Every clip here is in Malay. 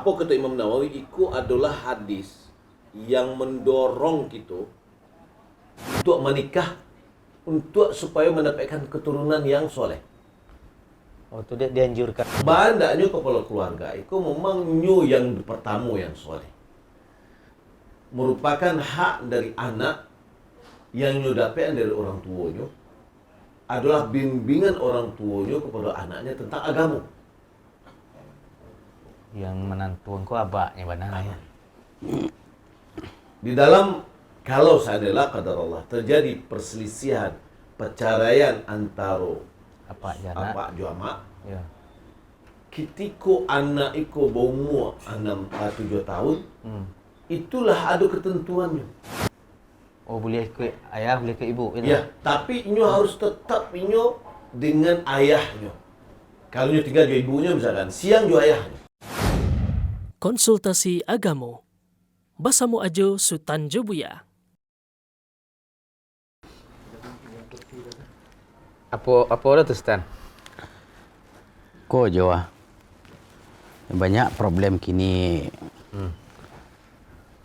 apa kata Imam Nawawi, itu adalah hadis yang mendorong kita untuk menikah untuk supaya mendapatkan keturunan yang soleh. Oh, itu dia dianjurkan. Bandaknya kepala keluarga itu memang nyu yang pertama yang soleh. Merupakan hak dari anak yang nyu dapat dari orang tuanya adalah bimbingan orang tuanya kepada anaknya tentang agama. Yang menantu engkau abaknya benar ya. Di dalam kalau seandainya qadar Allah terjadi perselisihan, perceraian antara Apa jana? apa jama, Ya. ketika anak itu berumur 7 tahun, itulah ada ketentuannya. Oh, boleh ikut ayah, boleh ikut ibu. Gitu? Ya, tapi inyo harus tetap inyo dengan ayahnya. Kalau inyo tinggal dengan ibunya misalkan, siang juga ayahnya. Konsultasi Agamo Basamu Ajo Sutanjo Buya. Apa dah tu Stan? Ko Jawa. Banyak problem kini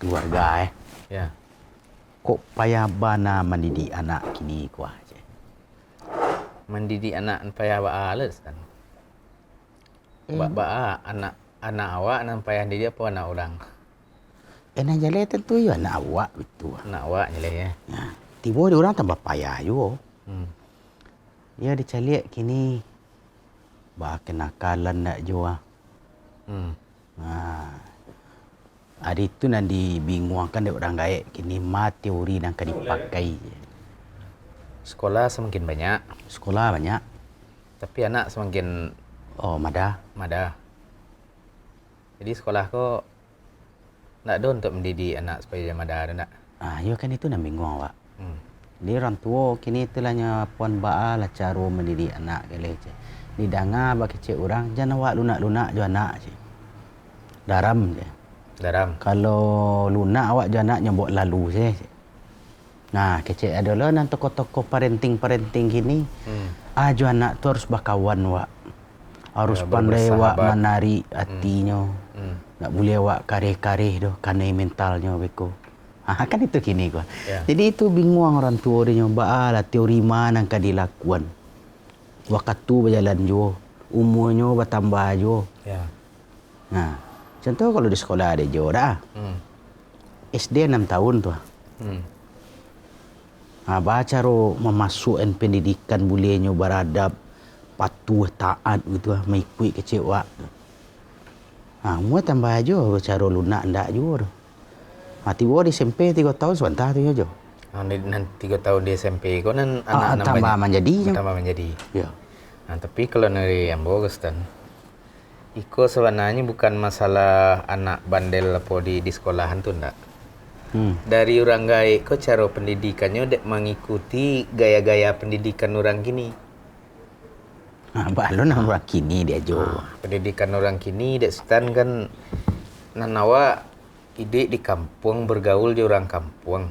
keluarga Ya. Kok payah bana mendidik anak kini ko aje. Mendidik anak payah ba'a Stan. Ba'a anak awak nan payah didik apa anak orang? Enak jale tentu ya anak awak betul. Anak awak je lah ya. Ya. Tiba dia orang tambah payah juga. Ya dicaliak kini bah kenakalan nak jua. Hari itu nanti bingungkan dia orang gaek kini teori yang akan dipakai. Sekolah semakin banyak, Sekolah banyak. tapi anak semakin Madah. Jadi sekolah kau nak ada untuk mendidik anak supaya dia madah ada tak? Ya kan itu yang bingung awak. Dia orang tua kini itulahnya puan ba'a lah cara mendidik anak kali je. Di danga bagi cik orang jangan awak lunak-lunak jo anak je. Daram je. Daram. Kalau lunak awak jo anak nyambok lalu je. Nah, kecik adalah nan tokoh-tokoh parenting kini. Jo anak tu harus berkawan awak. Harus Ya, pandai awak bersahabat. menarik hatinya. Tak boleh awak karih-karih doh kanai mentalnya beko. Kan itu kini gua. Ya. Jadi itu bingung orang tua dia nyoba lah teori mana yang dilakukan. Waktu berjalan jo, umurnya bertambah jo. Ya. Nah, contoh kalau di sekolah ada jo dah. SD 6 tahun tu. Baca ro memasukkan pendidikan bolehnya beradab, patuh, taat gitu mengikut kecil wak. Mu tambah jo cara lunak ndak jo. Mati di SMP 3 tahun sebentar tu jo. Nanti 3 tahun di SMP kau nan anak tambah menjadi jo. Tambah menjadi. Ya. Nah, tapi kalau dari Ambo Stan, iko sebenarnya bukan masalah anak bandel apa di sekolahan tu ndak. Dari orang gaek kau cara pendidikannya dek mengikuti gaya-gaya pendidikan orang kini. Balon orang kini dia jo. Pendidikan orang kini dek Stan kan nanawa ide di kampung bergaul di orang kampung.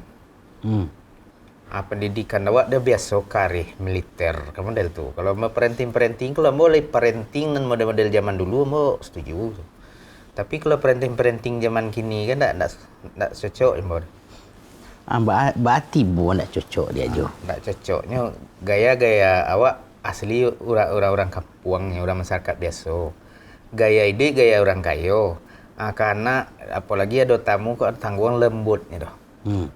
Pendidikan awak dia biasa karih militer kamu model tu. Kalau mau parenting kalau mau parenting dan model-model zaman dulu mau setuju. Tapi kalau parenting zaman kini kan tak cocok Mbak. Berarti bu nak cocok dia jo. Tak cocoknya gaya-gaya awak asli orang kampung, orang masyarakat biasa. Gaya ide gaya orang kaya. Karena apalagi ada tamu kok tanggung lembut ni doh.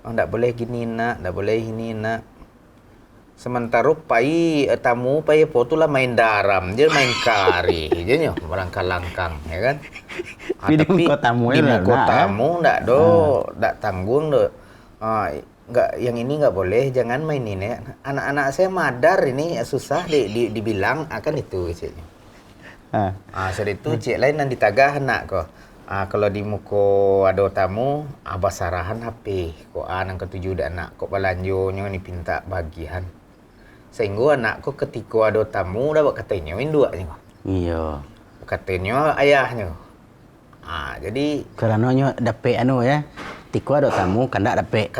Tak boleh gini nak, tak boleh ini nak. Sementara tamu apa tu lah main daram je, main kari je nyo, melangkang-langkang ya kan. Tapi di muka tamu ndak ndak tanggung do. Enggak, yang ini enggak boleh, jangan main ini. Anak-anak saya madar ini susah dibilang akan itu ciknya. Sudah itu cik lain yang ditagah anak kok. Kalau di muka ada tamu, basarahan HP. Kok anak ketujuh dak anak kok balanjonya ni pinta bagian. Sehingga anak kok ketika ada tamu dah katanya induk ni. Iya. Katanya ayahnya. Jadi Kerana dapat ya. Tiko ada tamu kandak dapat.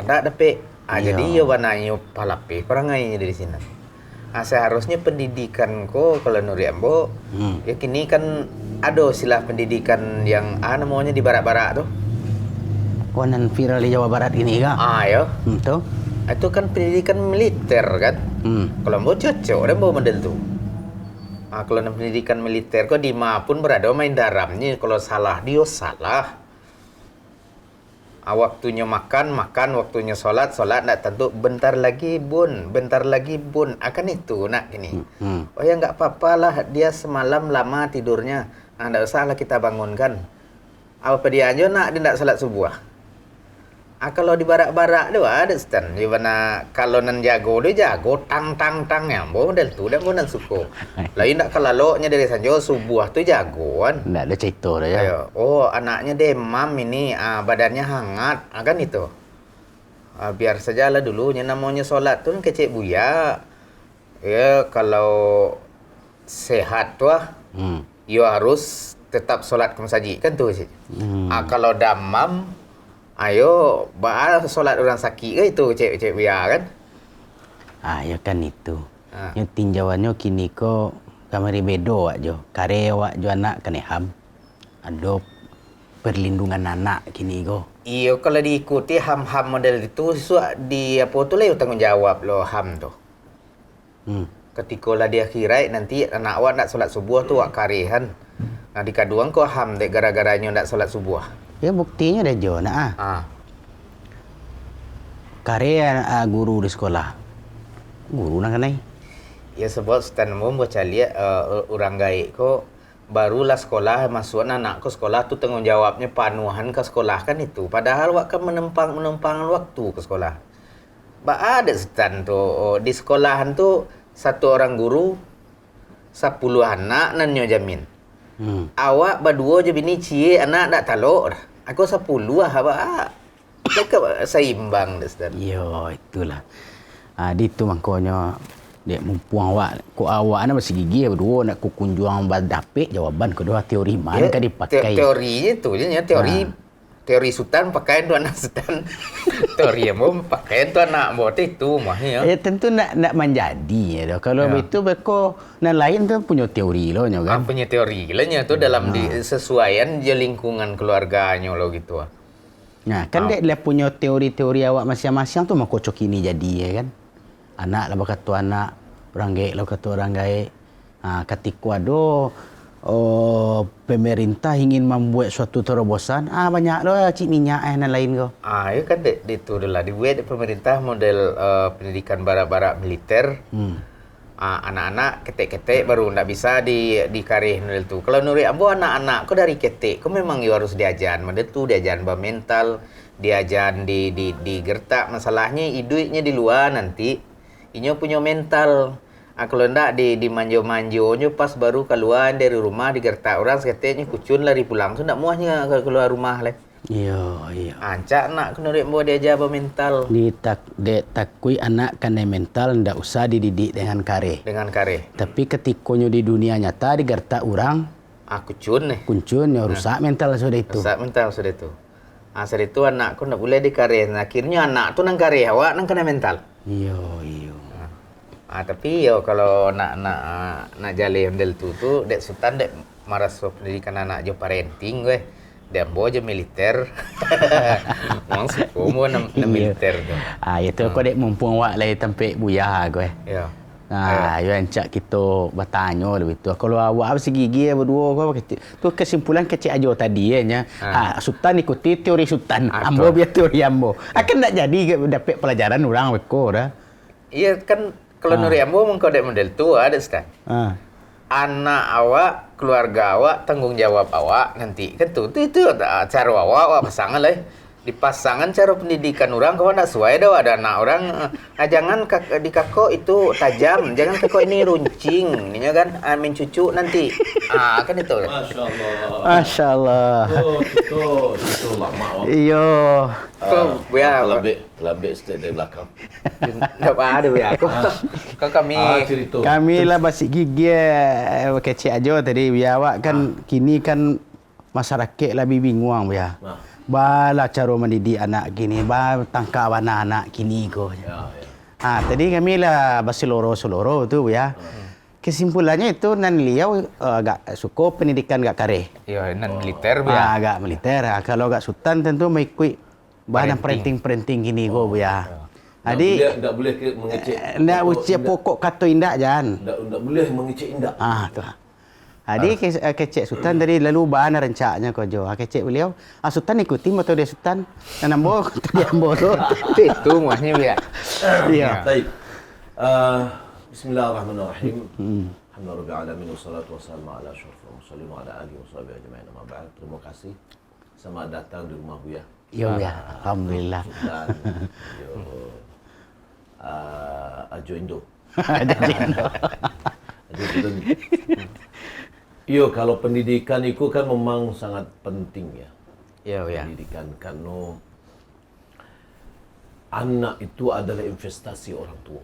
Jadi yo bananya palape perangai dari sini. Seharusnya pendidikan ko kalau Nuri Ambo ya kini kan ada istilah pendidikan yang namanya di barak-barak tuh. Konan viral di Jawa Barat ini kah? Ya. Tuh. Itu kan pendidikan militer kan. Kalau Ambo cocok dan bawa model tuh. Kalau pendidikan militer kok di pun berada main daramnya. Kalau salah dia salah. Waktunya makan, waktunya sholat, nak tentu bentar lagi bun. Akan itu nak ini. Oh ya nggak apa-apa lah, dia semalam lama tidurnya. Nggak usah lah kita bangunkan. Apa dia aja nak dia nggak sholat subuh. Kalau di barak-barak tu ada stand. Di mana kalau nan jago dia jago tang ya. Model tu dan nan suko. Lain nak kalau dari sanjo subuh tu jagoan. Nggak ada cerita dah ya. Ayo. Oh, anaknya demam ini, badannya hangat, kan itu. Biar sajalah dulunya namanya sholat tu kecek buya. Ya, kalau sehat tu ya harus tetap sholat ke masjid kan tu sih. Kalau damam, ayo, sholat orang sakit ke itu cek buya kan? Ya kan itu. Yang tinjauannya kini ko kamari bedo wak jo. Kare wak jo anak kaneham. Ada perlindungan anak kini ko. Iyo kalau diikuti ham-ham model itu di apa tu lah tanggung jawab lo ham tu. Ketika lah di akhirat nanti anak awak nak solat subuh tu wak karehan. Nah di kaduang ko ham dek gara-garanya nak solat subuh. Ya buktinya dah jo nak Kare guru di sekolah. Guru nak kanai. Ya sebab stand mau baca lihat orang gaik ko barulah sekolah masuk anak ke sekolah tu tanggung jawabnya panuhan ke sekolah kan itu. Padahal wak kan menempang waktu ke sekolah. Ada stand tu di sekolahan tu satu orang guru 10 anak nanyo jamin. Awak berdua je bini cie anak dak talok dah. Aku 10 abak. Mereka seimbang dah stand. Yo itulah. Di tu makanya dek mumpung awak nak masih gigi berdua nak ku kunjuang dapik jawaban kedua teori mana kan dipakai. Teorinya tu je teori sultan pakai tu anak sultan. Teori yang mau pakai tu anak buat itu mah ya. Tentu nak menjadi ya. Kalau begitu beko nan lain tu punya teori lo nya kan. Punya teori lah nya tu dalam sesuaian je lingkungan keluarganya lo gitu. Nah, kan dek dia punya teori-teori awak masing-masing tu mak kocok ini jadi ya kan. Anak lah berkata anak, orang gaik lah kata orang gaik. Ketika ada pemerintah ingin membuat suatu terobosan, banyak lah cik minyak dan lain kau. Ya kan itu adalah dibuat pemerintah model pendidikan barak-barak militer. Anak-anak ketek-ketek baru ndak bisa dikarih model tu. Kalau Nuri Ambo anak-anak kau dari ketek, kau memang you harus diajar model tu, diajar mental, diajar di gertak. Masalahnya iduitnya di luar nanti. Inyo punya mental. Kalau ndak di manjo-manjonyo pas baru keluar dari rumah digertak orang seketiknya kucun lari pulang tu ndak muahnya keluar rumah le. Iya. Ancak nak kena buat dia ajar mental. Takui anak kan mental ndak usah dididik dengan kare. Tapi ketikanya di dunia nyata digertak orang kuncun rusak mental sudah itu. Sudah itu anakku ndak boleh dikare. Akhirnya anak tu nang kare awak nang kena mental. Iya. Tapi kalau nak jale model tu dek sultan dek maras pendidikan anak jo parenting gue. Dia bawa je militer. Mang suku mo na militer tu. Itu kau dek mumpung awak lai tempat buyah gue. Ya. Yo ancak kita bertanya lebih tu. Kalau awak habis gigi berdua kau tu kesimpulan kecil aja tadi nya. Sultan ikuti teori sultan. Ambo biar teori ambo. Akan tak jadi dapat pelajaran orang beko dah. Iya kan kalau Nuri Ambo mengkau dek model tu ada stand. Anak awak, keluarga awak, tanggung jawab awak nanti kan tu itu cara awak pasangan lah. Di pasangan cara pendidikan orang kau nak sesuai dah ada anak orang jangan di kakak itu tajam, jangan kakak ini runcing, ini kan main cucu nanti. Kan itu. Masya Allah. Itu lama. Iyo. Buya Kelabik stay dari belakang. Tak ada buya. Kau kami lah basi gigi kecil aja tadi buya awak kan kini kan masyarakat lebih bingung buya. Bala cara mendidik anak kini, tangkap anak-anak kini ko. Tadi kami lah berseloro-seloro tu ya. Kesimpulannya itu nan beliau agak suka pendidikan agak kareh. Ya, nan militer Bu ya. Agak militer. Kalau agak sultan tentu mengikut bahan Parenting. perinting gini go Bu ya. Jadi tak boleh mengecek. ndak ucap pokok kata indak jan. Tak boleh mengecek indak. Tu. Jadi kecek sultan tadi lalu bahan rencaknya kau jo. Kecek beliau, sultan ikuti atau dia sultan? Nambo dia ambo tu. Itu muahnya Bu ya. Iya. Baik. Bismillahirrahmanirrahim. Alhamdulillah alamin wassalatu wassalamu ala asyrafil mursalin wa ala alihi washabihi ajma'in. Amma ba'd. Terima kasih. Selamat datang di rumah Buya. Yo ya, alhamdulillah. Sultan. Yo. Ajo Indo. Jadi Ajo Indo. Yo, kalau pendidikan itu kan memang sangat penting ya. Iya Bu ya. Pendidikan karena anak itu adalah investasi orang tua.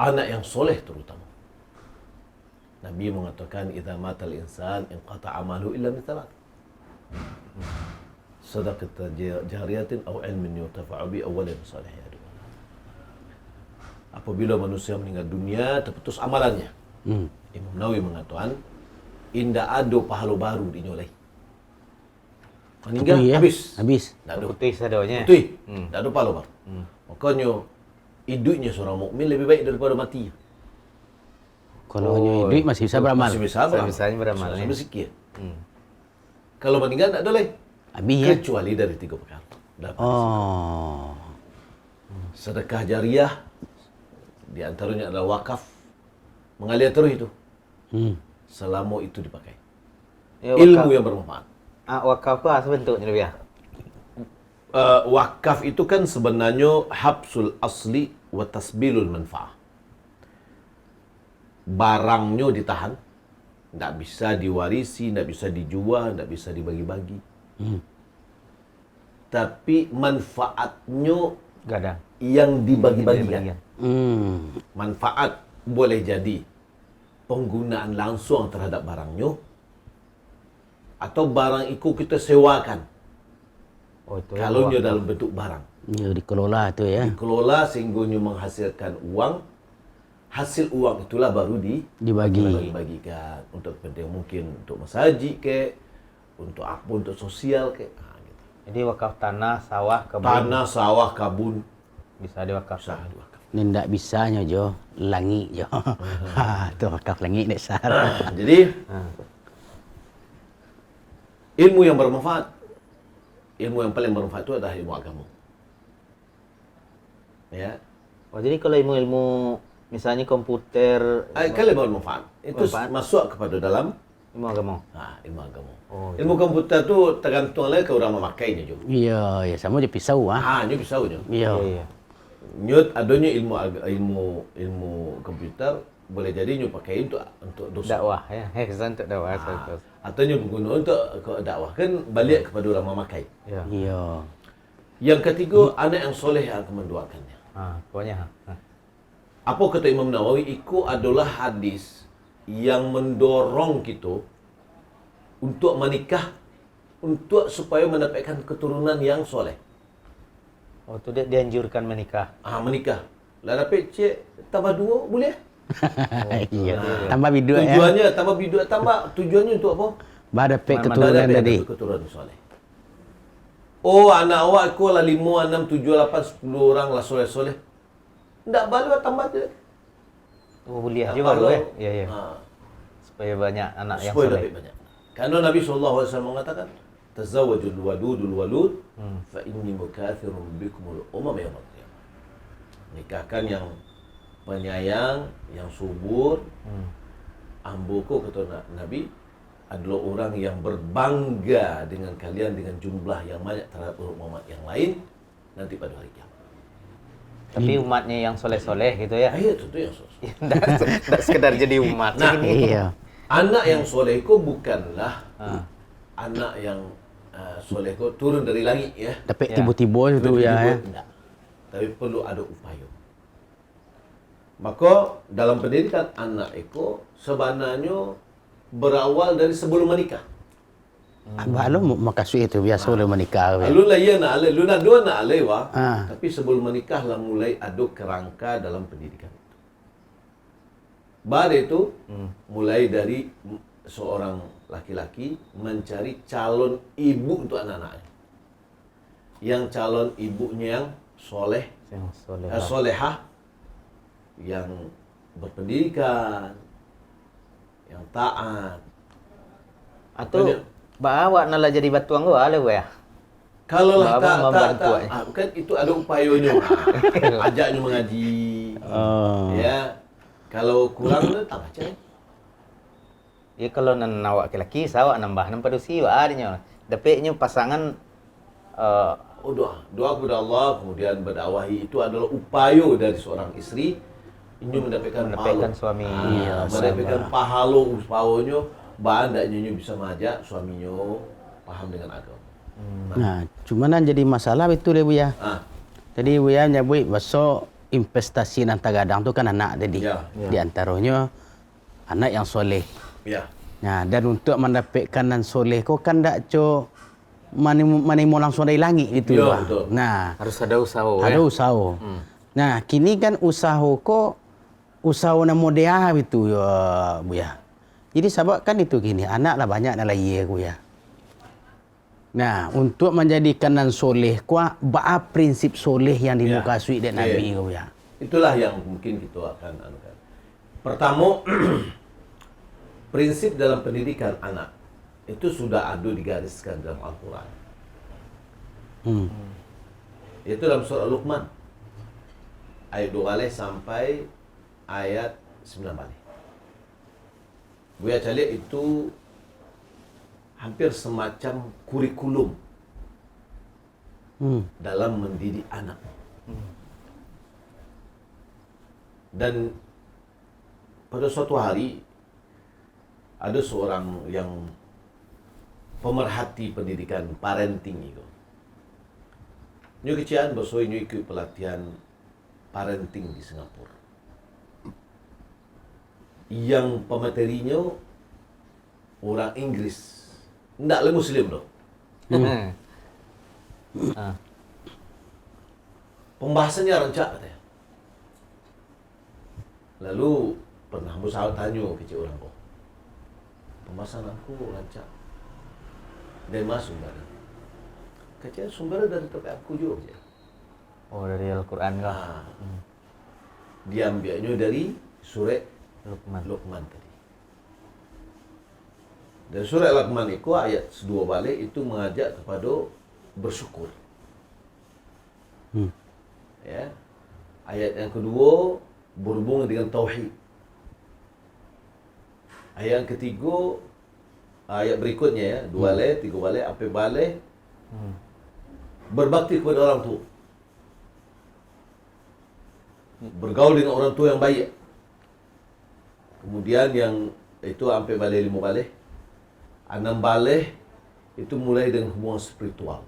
Anak yang soleh terutama. Nabi mengatakan idza matal insan inqata amalu illa min thalath. Sadaqah jariyatin aw ilmin yutafa'u bi awwalin salih yadu. Apabila manusia meninggal dunia terputus amalannya. Imam Nawawi mengatakan indah ada pahala baru dinyoleh. Meninggal habis. Tak ada. Putih sadonya. Betul. Tak ada pahala baru. Makanya hidupnya seorang mukmin lebih baik daripada mati. kalau duit masih bisa beramal. Masih bisa beramal. Sebisanya beramal, ya. Sampai sekian. Kalau meninggal tak ada lagi. Habis ya. Kecuali dari 3 perkara. Dapat Oh. sedekah jariah, di antaranya adalah wakaf, mengalir terus itu selama itu dipakai. Ya, Ilmu yang bermanfaat. Wakaf apa sebentuknya Bu ya? Wakaf itu kan sebenarnya habsul asli wa tasbilul manfaah. Barangnya ditahan, tidak bisa diwarisi, tidak bisa dijual, tidak bisa dibagi-bagi. Tapi manfaatnya Gadang. yang dibagi-bagikan. Manfaat boleh jadi penggunaan langsung terhadap barangnya, atau barang itu kita sewakan. Oh, itu Kalau ya, dia dalam bentuk barang. Ya dikelola tu ya. Dikelola sehingga dia menghasilkan uang. Hasil uang itulah baru Dibagi. dibagikan untuk penting mungkin untuk masjid ke, untuk apa, untuk sosial ke. Gitu. Jadi wakaf tanah, sawah, kebun Tanah, sawah, kabun bisa diwakaf. sah diwakaf. Ni ndak bisanya jo, langit jo. Tu wakaf langit nek sar. Jadi ilmu yang bermanfaat, ilmu yang paling bermanfaat itu adalah ilmu agama. Ya, Oh, jadi kalau ilmu-ilmu misalnya komputer, kalau bermanfaat itu Bermanfaat. masuk kepada dalam ilmu agama. ilmu agama. Oh, Ilmu komputer tu tergantung lah ke orang memakainya juga. Ya, ya sama je pisau ah. Ini bisa je. Ya. Iya. Nyut adanya ilmu komputer boleh jadi nyu pakai untuk dosa. Dakwah ya. Hezan untuk dakwah. Atau nyu guna untuk dakwah kan balik kepada orang memakai. Ya. Ya. Yang ketiga anak yang soleh yang akan mendoakannya. Pokoknya. Apa kata Imam Nawawi? Itu adalah hadis yang mendorong kita untuk menikah, untuk supaya mendapatkan keturunan yang soleh. Oh, itu dia dianjurkan menikah. Menikah. Lah dapat cik tambah 2 boleh? Iya. Tambah biduk ya. Tujuannya tambah biduk, tambah tujuannya untuk apa? Bada pek Mana- keturunan Dapat tadi. keturunan soleh. Oh, anak awak aku lah 5, 6, 7, 8, 10 orang lah soleh-soleh. Tak balu tambah je. Oh, boleh Tak juga balu. Bu ya. Iya, iya. Ha. Supaya banyak anak yang Supaya soleh. dapat banyak. Karena Nabi SAW mengatakan, tazawwajul wadudul walud fa inni mukathirun bikumul umam yaumil qiyamah. Nikahkan yang penyayang, yang subur. Ambuku kata Nabi adalah orang yang berbangga dengan kalian dengan jumlah yang banyak terhadap umat yang lain nanti pada hari kiamat. Tapi umatnya yang soleh-soleh gitu ya. Ya, tentu yang sosok. Tidak sekedar jadi umat. Nah, Iya. anak yang soleh itu bukanlah anak yang soleh itu turun dari langit ya. Dapat Ya. tiba-tiba tu ya. Ya. Tidak. Tapi perlu ada upaya. Maka dalam pendidikan anak itu sebenarnya berawal dari sebelum menikah. Abah lo makasih itu biasa boleh menikah. Lu lah ya nak alai, lu nak dua nak alai wah. Ah. Tapi sebelum menikah lah mulai ada kerangka dalam pendidikan itu. Baru itu mulai dari seorang laki-laki mencari calon ibu untuk anak-anaknya. Yang calon ibunya yang soleh, Yang soleh. solehah, yang berpendidikan, yang taat. Atau Banyak. bawa nala jadi batuang gua ale ya. Kalau lah Bapak tak membantu aja. kan itu ada upayanya. Ajaknya mengaji. Oh. Ya. Kalau kurang tak baca. Ya kalau nan awak laki sawa nambah padusi wa adanya. Dapetnya pasangan Oh doa kepada Allah, kemudian berdakwahi itu adalah upaya dari seorang istri ini mendapatkan pahala. suami. Iya, Mendapatkan pahala usahanya, bahan daknya bisa mengajak suaminya paham dengan agama. Nah, cuman yang jadi masalah itu deh Bu ya. Ah, Jadi Bu ya nyebut besok investasi nanti gadang tu kan anak tadi. Ya. Di antaranya anak yang soleh. ya. Nah, dan untuk mendapatkan yang soleh kau kan tak co mani mau langsung dari langit itu Ya, Pak. betul. Nah, Harus ada usaha ada usaha. Nah, kini kan usaha kok usaha na modea itu ya Bu ya. Jadi sebab kan itu gini, anak lah banyak dalam iya Bu ya. Nah, untuk menjadikan nan soleh kuah ba prinsip soleh yang dimukasui dan Nabi Bu ya. Itulah yang mungkin kita akan anukan. Pertama, prinsip dalam pendidikan anak itu sudah ada digariskan dalam Al-Quran. Itu dalam surah Luqman. Ayat 2 balik sampai ayat 9 balik. Buya calik itu hampir semacam kurikulum dalam mendidik anak. Dan pada suatu hari ada seorang yang pemerhati pendidikan parenting itu. Nyu kecian bersoy nyu ikut pelatihan parenting di Singapura. Yang pematerinya orang Inggris. Tidak le Muslim doh. Pembahasannya rancak katanya. Lalu pernah musawat tanya kecil orang kok. Pembahasan aku rancak. Dari mana sumbernya? Kecil sumbernya dari tempat aku juga. Oh, dari Al-Qur'an kah? Diambilnya dari surat Luqman. Luqman tadi. Dan surat Luqman itu ayat 2 balik itu mengajak kepada bersyukur. Ya. Ayat yang kedua berhubungan dengan tauhid. Ayat yang ketiga, ayat berikutnya ya, 2 balik, 3 balik, apa balik? Berbakti kepada orang tua. Bergaul dengan orang tua yang baik. Kemudian yang itu sampai balik 5 balik. 6 balik itu mulai dengan hubungan spiritual.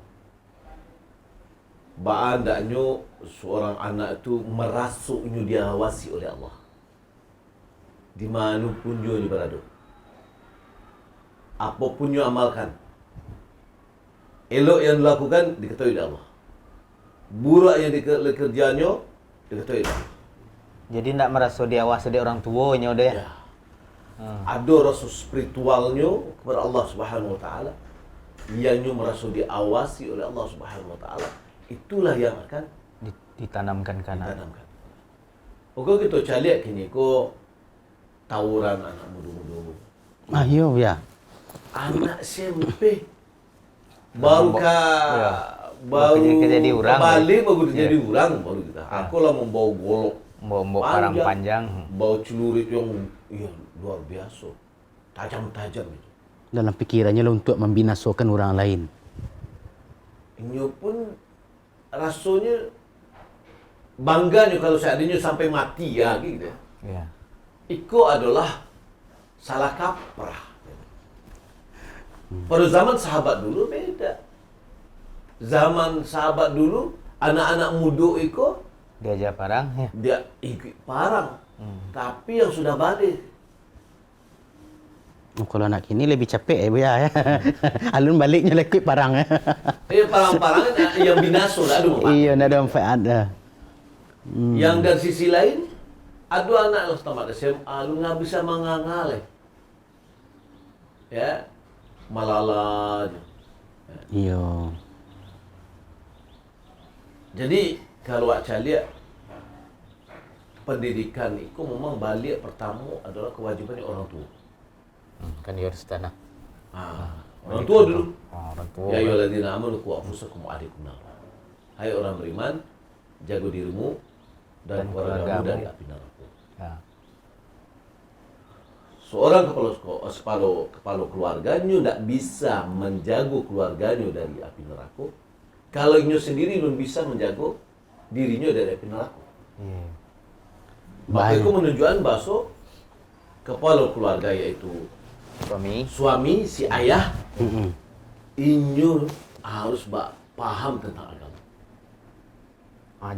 Baandaknya seorang anak itu merasuknya diawasi oleh Allah. Di mana pun dia berada. Apapun yang amalkan. Elok yang dilakukan diketahui oleh Allah. Buruk yang dikerjanya diketahui oleh Allah. Jadi tidak merasa diawasi oleh orang tuanya udah ya. Ya. Ada rasa spiritualnya kepada Allah Subhanahu wa taala. Ianya merasa diawasi oleh Allah Subhanahu wa taala. Itulah yang akan Ditanamkan ke anak. ditanamkan. Pokok kita cari kini ko tawuran anak muda-muda. Ah, iya ya. Anak SMP baru baru Kerja jadi orang, balik baru jadi orang baru kita. Aku lah membawa golok Bawa parang panjang. bawa celurit yang luar biasa, tajam-tajam itu. Dalam pikirannya lah untuk membinasakan orang lain. Ini pun rasanya bangganya kalau seandainya sampai mati ya gitu. Ya. Iko adalah salah kaprah. Pada zaman sahabat dulu beda. Zaman sahabat dulu anak-anak muda Iko Diajak parang ya. dia ikut parang. Tapi yang sudah balik Oh, kalau anak kini lebih capek ya. Alun baliknya lekit parang. Parang-parang yang binaso dah ada. Iya, ndak ada manfaat dah. Yang dari sisi lain, ada anak yang tamat SMA, lu nggak bisa mengangal. Ya, malala aja. Iya. Jadi kalau awak lihat pendidikan itu memang balik pertama adalah kewajiban orang tua. Kan dia harus tanah. Orang tua dulu. Orang tua. Ya ayyuhalladzina amanu qu anfusakum wa ahlikum nar. Hai orang beriman, jaga dirimu dan keluargamu dari api neraka. Ya. Seorang kepala keluarganya tidak bisa menjaga keluarganya dari api neraka. Kalau nyo sendiri belum bisa menjaga dirinya dari api neraka. Iya. Maka itu menunjukkan bahwa kepala keluarga yaitu suami si ayah, inyo harus paham tentang agama.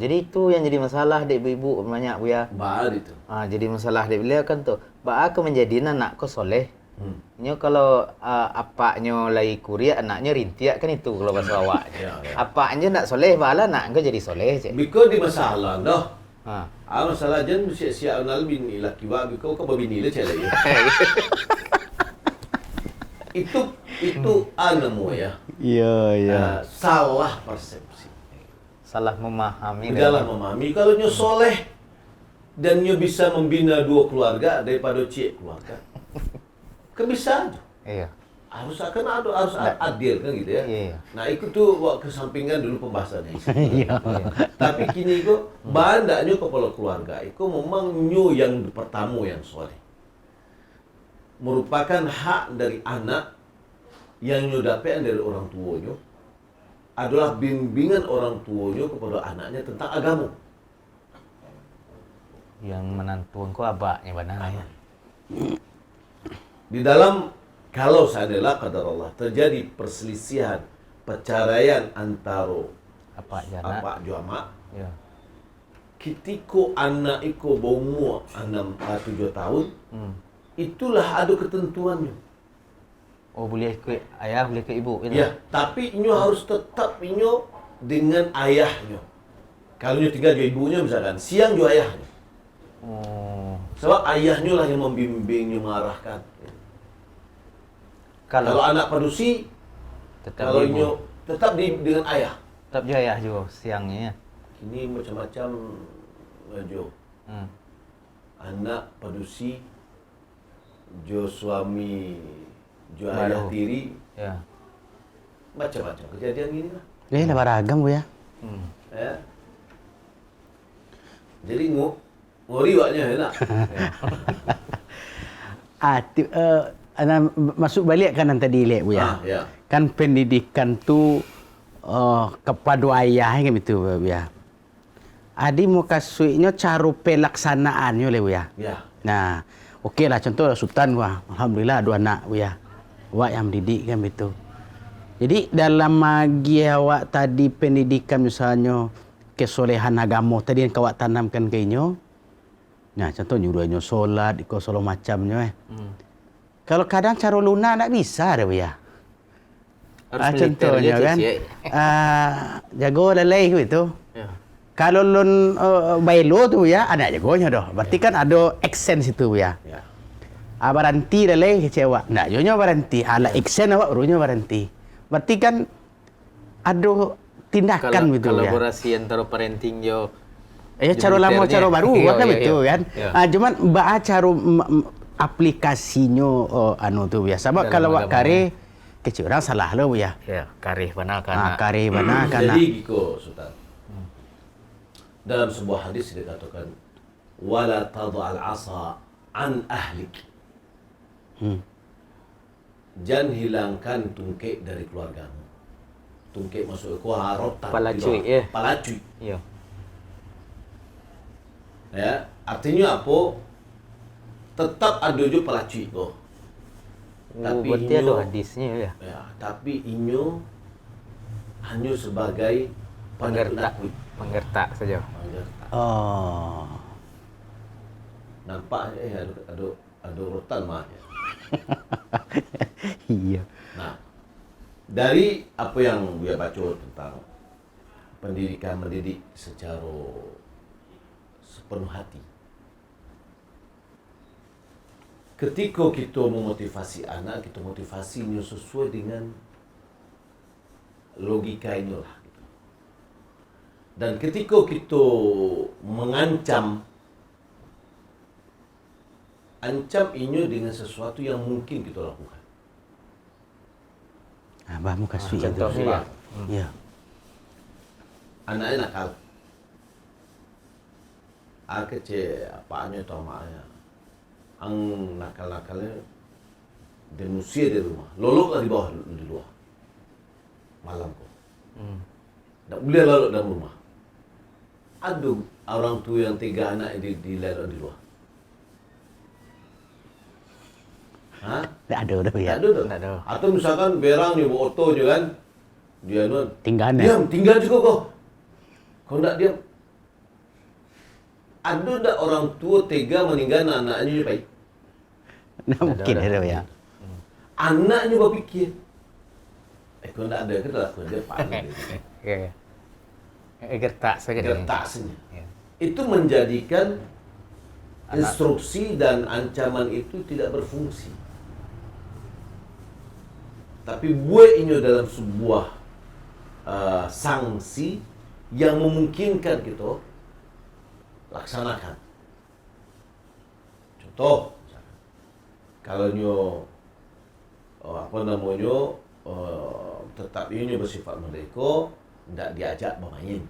Jadi itu yang jadi masalah dek ibu banyak bu ya. Baik itu. Jadi masalah dek beliau kan tuh, aku menjadi anak ko soleh. Nyo kalau apaknya lagi kuria anaknya rintiak kan itu kalau bahasa awak. Ya. Apaknya nak soleh bala nak engkau jadi soleh je. Biko di masalah dah. Masalah jen siap-siap nal bini laki wa biko kau babini le cele ya. Itu anamu ya. Iya. Salah persepsi. Salah memahami. Salah memahami. Kalau nyo soleh dan nyo bisa membina dua keluarga daripada cik keluarga. Kan bisa aja. Iya. Harus adil kan gitu ya. Iya. Nah itu tuh kesampingan dulu pembahasannya. Iya. Tapi kini itu bandaknya kepala keluarga itu memang nyo yang pertama yang soleh. Merupakan hak dari anak yang nyo dapat dari orang tuanya adalah bimbingan orang tuanya kepada anaknya tentang agama. Yang menantu engkau abaknya benar ya. Di dalam kalau seandainya qadar Allah terjadi perselisihan, perceraian antara Apa jama, Ya. ketika anak itu berumur 6-7 tahun, itulah ada ketentuannya. Oh boleh ikut ayah, boleh ikut ibu. Ya, tapi inyo harus tetap inyo dengan ayahnya. Kalau inyo tinggal dengan ibunya misalkan, siang juga ayahnya. Oh. Sebab ayahnya lah yang membimbingnya, mengarahkan. Kalau anak padusi, tetap kalau ibu. inyo tetap dengan ayah. Tetap je ayah juga siangnya ya. Ini macam-macam Jo. Anak padusi, jo suami, jo ayah Baru. tiri, Ya. macam-macam kejadian gini lah. Lah beragam bu ya. Ya. Jadi ngori waknya enak. Masuk balik kan yang tadi lihat bu ya. Ya. Kan pendidikan tu kepada ayah kan itu bu ya. Adi mau kasihnya cara pelaksanaannya le bu ya. Ya. Nah, okey lah contoh Sultan gua. Alhamdulillah ada anak bu ya. Awak yang mendidik kan begitu. Jadi dalam magi awak tadi pendidikan misalnya kesolehan agama tadi yang awak tanamkan ke inyo. Nah, contoh nyuruhnya solat, ikut solo macamnya Kalau kadang cara lunak tak bisa dah bu ya. Harus Contohnya kan. Jago lalai gitu. Ya. Kalau lun bailo tu ya, ada jagonya dah. Berarti kan ada aksen situ ya. Ya. Baranti lalai kecewa. Nak jonya baranti. Ala aksen awak barunya baranti. Berarti kan ada tindakan gitu ya. Kolaborasi antara parenting yo. Cara lama cara baru kan betul kan. Cuman cara aplikasinya tu biasa. Sebab kalau awak kare kecil orang salah lah ya. Ya, karih benar kan. Kareh benar kan. Jadi gitu, Sultan. Dalam sebuah hadis dikatakan, wala tad'al 'asa an ahlik. Jangan hilangkan tungkek dari keluargamu. Tungkek masuk ke rotan. Palacuy, ya. Palacuy. Iya. Ya, artinya apa? Tetap ada juga palacuy kok. Tapi berarti inyo, ada hadisnya ya. Ya, tapi inyo hanya sebagai Penggertak. penakut. Penggertak saja. Penggertak. Oh. Nampak ada rotan mah. Iya. Nah, dari apa yang dia baca tentang pendidikan mendidik secara sepenuh hati. Ketika kita memotivasi anak, kita motivasinya sesuai dengan logikanya lah. Gitu. Dan ketika kita mengancam, ancam ini dengan sesuatu yang mungkin kita lakukan. Abah mau kasih itu. Contohnya ya. Iya. Anaknya nakal. Kecil apanya atau maknya. Ang nakal-nakalnya dia musir di rumah. Loloklah di bawah di luar. Malam kok. Tak boleh lalu dalam rumah. Ada orang tua yang tega anak di lalu di luar. Hah? Tak ada dah ya. Tak ada dah. Tak ada. Atau misalkan berang ni bawa auto je kan. Dia tu Tinggal diam, tinggal juga kau. Kau tak diam. Ada tak orang tua tega meninggalkan anaknya baik? Nah, mungkin ada ya. Anaknya berfikir, kau tak ada ke tak aku dia pandai. Ya. Gertak saja. Gertasnya. Ya. Itu menjadikan instruksi dan ancaman itu tidak berfungsi. Tapi buat ini dalam sebuah sanksi yang memungkinkan kita laksanakan. Contoh, kalau nyo tetap ini bersifat merdeka, tidak diajak bermain.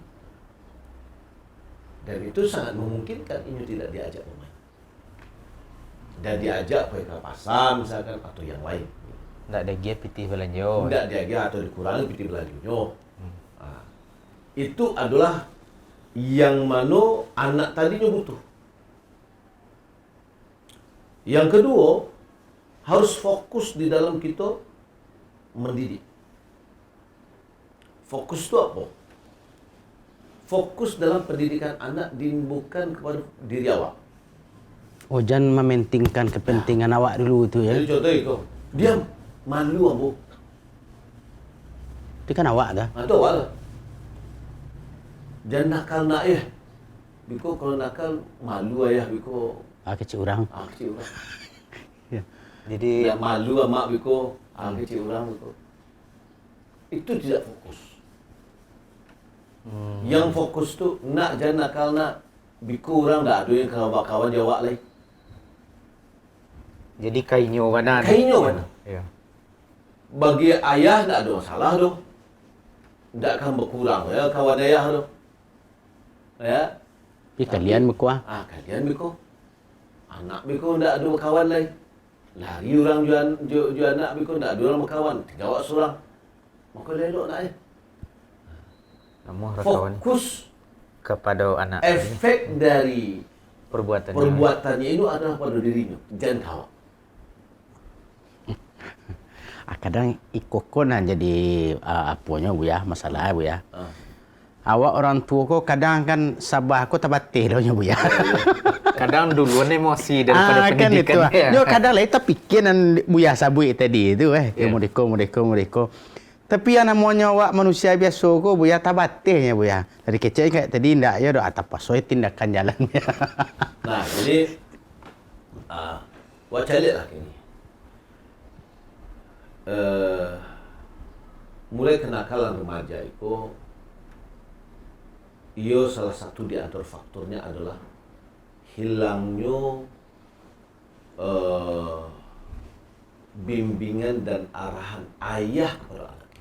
Dan itu sangat memungkinkan ini tidak diajak bermain. Dan diajak pergi ke pasar misalkan atau yang lain. Tak ada dia pitih belanja. Tidak diajak atau dikurangi piti belanjanya. Itu adalah yang mana anak tadinya butuh. Yang kedua, harus fokus di dalam kita mendidik. Fokus itu apa? Fokus dalam pendidikan anak bukan kepada diri awak. Oh, jangan mementingkan kepentingan awak dulu itu ya. Jadi contoh itu, diam, malu ambo. Itu kan awak dah. Itu awak lah. Jangan nakal nak ya. Biko kalau nakal malu ayah biko Kecil orang. kecil orang. Jadi Dia malu sama biko kecil orang biko. Itu tidak fokus. Yang fokus tu nak jangan nakal nak biko orang dah ada yang kawan-kawan jawab lagi. jadi kainyo mana? Kainyo mana? Ya. Bagi ayah tak ada masalah tu. Tak akan berkurang ya kawan ayah tu. Ya. Tapi kalian berkuah. Kalian biko. Anak biko tak ada kawan lain. Lari orang jual anak biko tak ada orang berkawan. Tinggal awak seorang. Maka lelok nak ya. Kamu kawan Fokus kepada anak. efek dari Perbuatannya. perbuatannya itu adalah pada dirinya. Jangan kawak. Kadang ikokonan jadi apanya bu ya, masalah bu ya. Ah. Awak orang tua kau kadang kan sabah kau tabatih dah bu ya. Kadang duluan emosi daripada kan itu. pendidikan. Ya. Yo kadang lain terpikiran bu ya sabui tadi itu Ya. Modeko. Tapi yang namanya awak manusia biasa kau bu ya tabatihnya bu ya. Dari kecil kayak tadi ndak ya doa atap pasoi tindakan jalan. Nah, jadi buat calik lah ini. Mulai kenakalan remaja itu, ia salah satu di antara faktornya adalah hilangnya bimbingan dan arahan ayah kepada anak.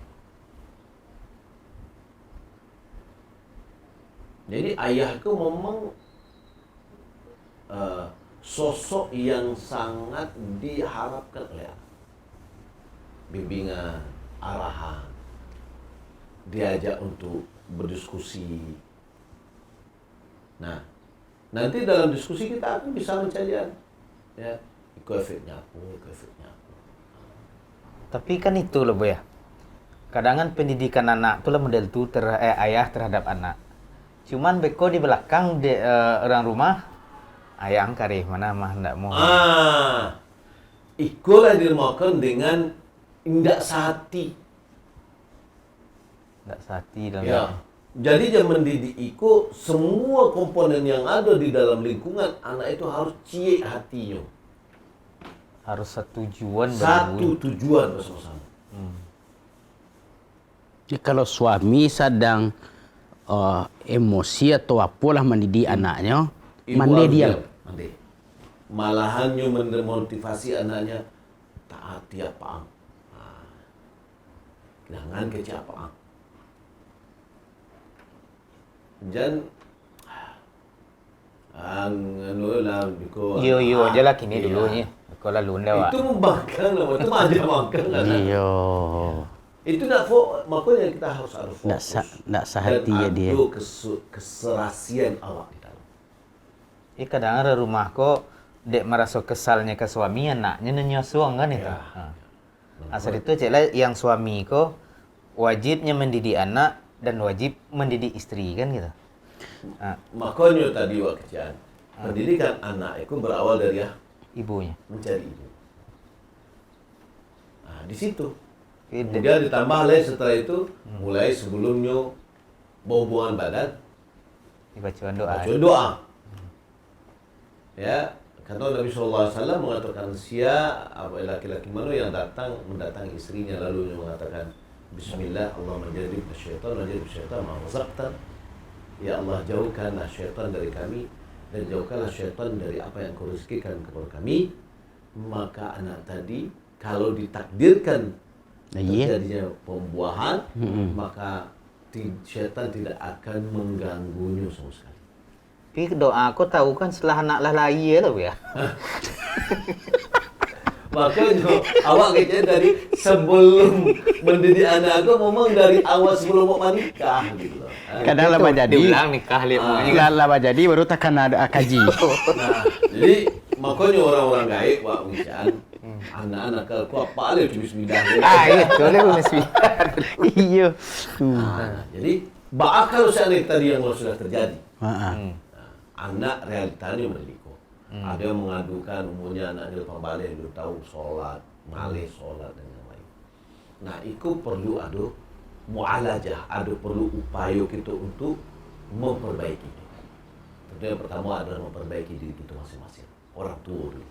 Jadi ayah itu memang sosok yang sangat diharapkan oleh anak. Bimbingan, arahan, diajak untuk berdiskusi. Nah, nanti dalam diskusi kita akan bisa mencari ya, efeknya apa. Tapi kan itu loh Bu ya. Kadang kan pendidikan anak itulah model itu ayah terhadap anak. Cuman beko di belakang orang rumah ayah angkari mana mah ndak mau. ikulah dimakan dengan indak sehati. Nggak sati dalam Ya. Jadi dia mendidik Iko, semua komponen yang ada di dalam lingkungan anak itu harus cie hatinya. harus setujuan Satu tujuan bersama-sama. Jadi kalau suami sedang emosi atau apalah mendidik anaknya, Ibu mandi harus dia. diam, mandi. Malahannya memotivasi anaknya taati apa. Jangan kecil apa. Jan anu lah biko. Yo aja lah kini dulunya. Kalau lun lewat. Itu membangkang lah, itu mah aja bangkang lah. Iya. Itu makanya kita harus fokus. Ndak sehati ya dia. Dan ada keserasian awak di dalam. Kadang ada rumah kok dek merasa kesalnya ke suami anaknya nyusuang kan itu. Ya. Asal itu ceklah yang suami kok wajibnya mendidik anak dan wajib mendidik istri kan gitu. Makanya tadi wak kecian, pendidikan anak itu berawal dari Ibunya. mencari ibu. Nah, di situ. Ide- Kemudian ditambah lagi setelah itu, mulai sebelumnya berhubungan badan, Dibacaan doa. baca doa. Ya, kata Nabi SAW mengatakan laki-laki mana yang mendatangi istrinya lalu yang mengatakan Bismillah, Allah menjadi syaitan ma'azabtan. Ya Allah, jauhkanlah syaitan dari kami dan jauhkanlah syaitan dari apa yang kau rezekikan kepada kami. Maka anak tadi kalau ditakdirkan terjadinya pembuahan, maka syaitan tidak akan mengganggunya sama sekali. Tapi doa aku tahu kan setelah anak lah lahir lah ya. Makanya awak kayaknya dari sebelum mendidik anak aku memang dari awal sebelum mau menikah gitu loh. Kadang lama jadi. Diulang nikah lihat Jika lama jadi baru takkan ada kaji. Nah, jadi makanya orang-orang gaib Wak Wishan, anak-anak kalau apa ada cuma sembilan. itu lah mesti. Iya. Nah, jadi bakal seandainya tadi yang sudah terjadi. Heeh. Anak realitanya mendidik. Ada yang mengadukan umumnya anaknya lepas balik dia tahu sholat, malih sholat dan yang lain. Nah, itu perlu ada mu'alajah, ada perlu upaya kita untuk memperbaiki. Tentu yang pertama adalah memperbaiki diri kita masing-masing, orang tua dulu.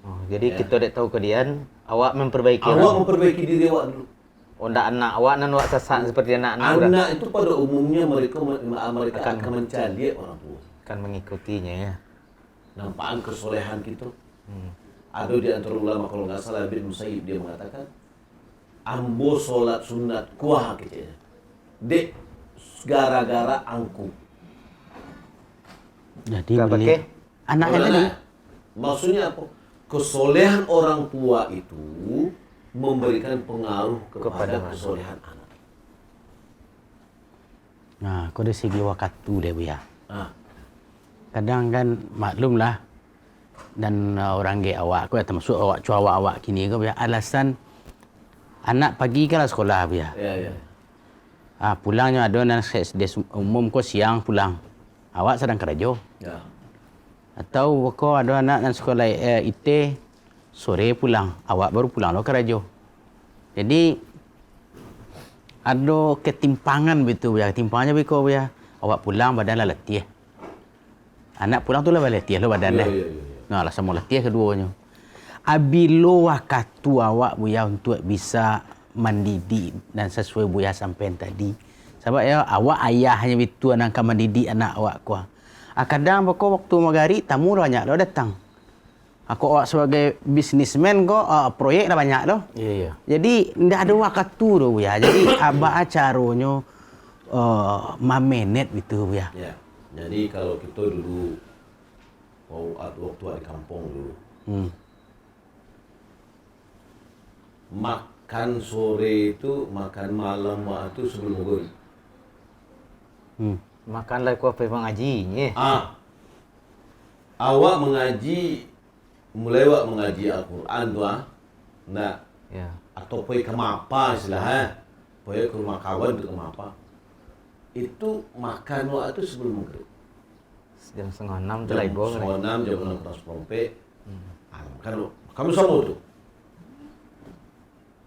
Oh, jadi kita tidak tahu kedian awak memperbaiki Awak memperbaiki diri awak dulu. Oh, ndak anak awak nan awak sesak seperti anak-anak orang Anak itu pada umumnya mereka akan mencari orang tua. akan mengikutinya ya. Nampaan kesolehan kita. Ada di antara ulama kalau nggak salah bin Musayyib dia mengatakan, ambo solat sunat kuah kecilnya. Dek gara-gara angku. Jadi Gak beli pakai? anaknya tadi. Maksudnya apa? Kesolehan orang tua itu memberikan pengaruh kepada kesolehan anak. Nah, kau dari segi waktu deh bu ya. Ah, Kadang kan maklum lah dan orang gay awak aku termasuk awak cua awak kini kau ya alasan anak pagi kan sekolah bu ya. ya. Pulangnya ada nan SD umum kau siang pulang. Awak sedang kerja. Ya. Atau kau ada anak nan sekolah IT sore pulang. Awak baru pulang lo kerja. Jadi ada ketimpangan begitu ya. Ketimpangannya begitu ya. Awak pulang badan lah letih. Anak pulang tu lah letih lo badan dah. Ya. Nah, lah sama letih keduanya. Abilo waktu awak buya untuk bisa mendidik dan sesuai buya sampean tadi. Sebab ya awak ayahnya itu anak akan mendidik anak awak kuah. Kadang pokok waktu magari tamu banyak lo datang. Aku awak sebagai bisnismen kok proyek dah banyak lo. Iya. Jadi tidak ada waktu tu ya. Jadi apa caranya mamenet gitu ya. Ya. Jadi kalau kita dulu waktu ada kampung dulu, makan sore itu, makan malam itu sebelum maghrib. Makanlah kau apa mengajinya. Awak mulai awak mengaji Al-Quran tu nah, Ya. atau pergi ke mapa istilahnya, pergi ke rumah kawan untuk ke mapa. Itu makan awak itu sebelum maghrib. Jam 5:30 tu lah ibu. Jam 6, jam 6 pas perompe. Kan Kamu sama tuh.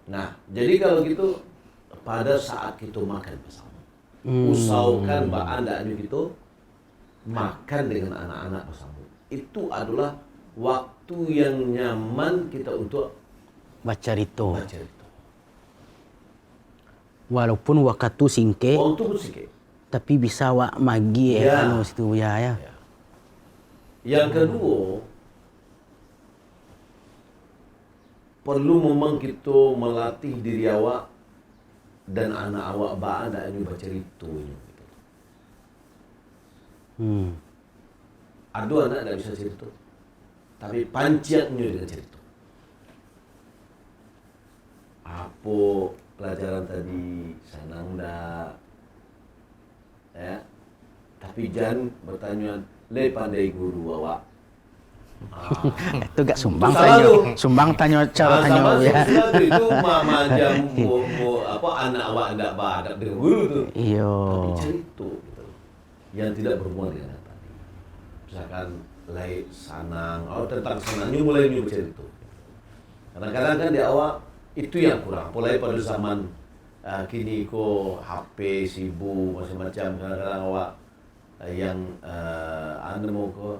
Nah, jadi kalau gitu pada saat kita makan bersama, usahakan Mbak Anda gitu makan dengan anak-anak bersama. Itu adalah waktu yang nyaman kita untuk Baca rito. baca itu. Walaupun waktu singke, Waktu musik. tapi bisa wak magi Ya. anu situ ya. Yang kedua, perlu memang kita melatih diri awak dan anak awak Anda ini baca itu. Gitu. Ada anak tidak bisa cerita, tapi panciannya dengan cerita. Apa pelajaran tadi senang dah, ya. Tapi jangan bertanya, le pandai guru awak. Itu gak sumbang Salah tanya. tu. Sumbang tanya cara tanya sama ya. itu macam apa anak awak tidak badak dengan guru tu. Iya. Tapi cerita gitu. Yang tidak berhubungan dengan yang tadi. Misalkan lai sanang, tentang sanangnya mulai ni bercerita. Kadang-kadang kan di awak itu yang kurang. Mulai pada zaman kini ko HP sibuk macam-macam, kadang-kadang awak yang anda mau ko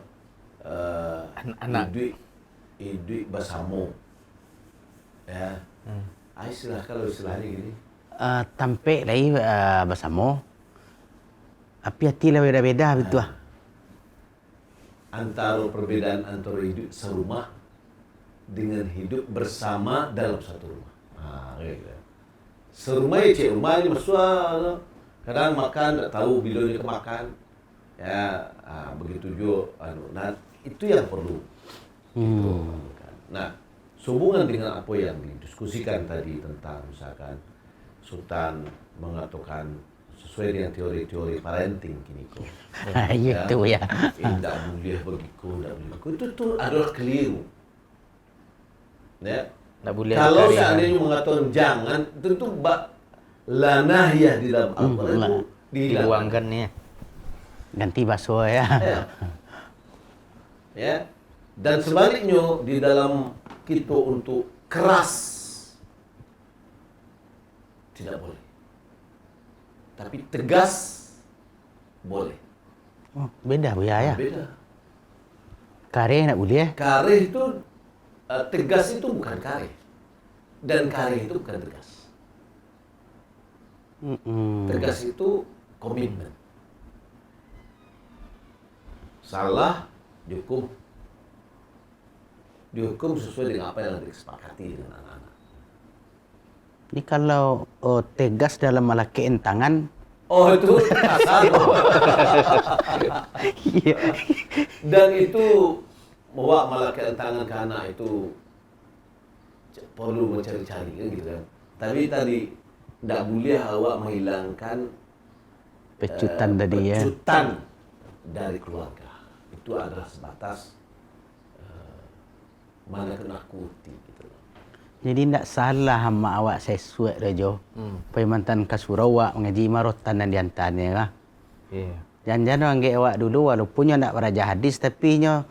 Anak. duit bersama. Ya. Istilah kalau istilahnya gini. Tampe lagi bersama. Tapi hati lah beda-beda begitu ah. Antara perbedaan antara hidup serumah dengan hidup bersama dalam satu rumah. Gitu. Serumah ya cik rumah ini masuk kadang makan tak tahu bila dia kemakan. Ya, begitu juga nah itu yang perlu. Gitu. Nah, sehubungan dengan apa yang didiskusikan tadi tentang misalkan Sultan mengatakan sesuai dengan teori-teori parenting kini kok. Itu ya. Tidak boleh begitu, tidak boleh begitu. Itu tuh adalah keliru. Ya. Tak boleh Kalau ada karya. seandainya mengatakan jangan, tentu lanah ya di dalam Al-Quran itu dihilangkan. Dibuangkan ya. Ganti bakso ya. Ya. Ya. Dan sebaliknya di dalam kita untuk keras tidak boleh. Tapi tegas boleh. Oh, beda bu ya. Beda. Kare nak boleh. Kareh itu tegas itu bukan kareh. Dan kareh itu bukan tegas. Tegas itu komitmen. Salah dihukum. Dihukum sesuai dengan apa yang disepakati dengan anak-anak. Ini kalau tegas dalam melakaikan tangan. Oh itu kasar. Iya. Dan itu bawa malaikat tangan ke anak itu perlu mencari-cari kan gitu kan. Tapi tadi tidak boleh awak menghilangkan Pecutan tadi ya. pecutan dari keluarga. Itu adalah sebatas mana kena kuti gitu loh. Jadi tidak salah sama awak sesuai rajo. Mantan kasurau awak mengaji marotan dan diantaranya lah. Iya. Jangan-jangan orang ke awak dulu walaupun nyo nak beraja hadis tapi nyo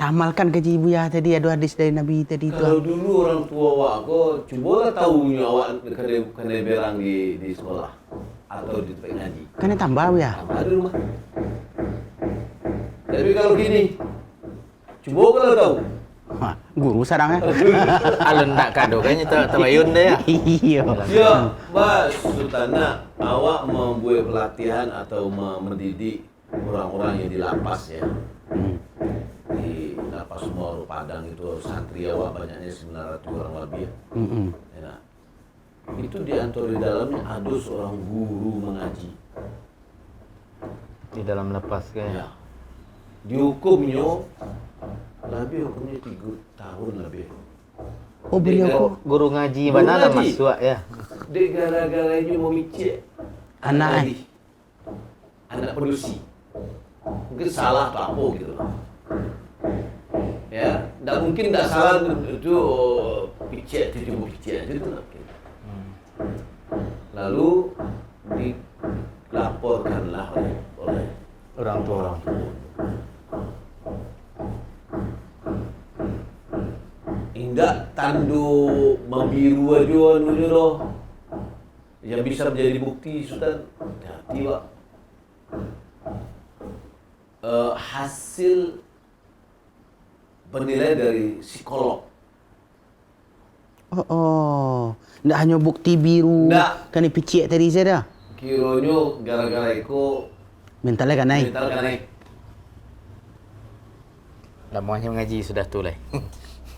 tamalkan kaji ibu ya tadi ada hadis dari Nabi tadi Kalau tu. dulu orang tua awak aku cubalah tahu awak kena berang di sekolah atau di tempat ngaji. Kan tambah ya. Ada rumah. Tapi kalau gini, coba kalau tahu. Ha, guru sarang ya. Alun tak kado kayaknya tabayun deh ya. Iya. Ya, Mbak Sultana, awak membuat pelatihan atau mendidik orang-orang yang di lapas ya. Di lapas Moro Padang itu santri awak banyaknya 900 orang lebih ya. Nah, itu di antara di dalamnya ada seorang guru mengaji. Di dalam lepas Ya. kayaknya. Dihukumnya lebih hukumnya 3 tahun lebih. Oh beliau kok Guru ngaji Guru mana ada ngaji. masuk ya. Dia gara-garanya mau micik Anak, lagi. Anak pedusi. Mungkin salah atau apa gitu. Ya, tidak mungkin tidak salah itu picik itu cuma picik aja itu. Lalu dilaporkanlah oleh Orang tua. loh yang bisa menjadi bukti Sultan. Hati-hati Pak. Hasil penilaian dari psikolog. Nggak hanya bukti biru. Nggak. Kan dipicik tadi saya dah. Kiranya gara-gara itu Mentalnya kan naik. mental kan naik. Namanya mengaji sudah tulai.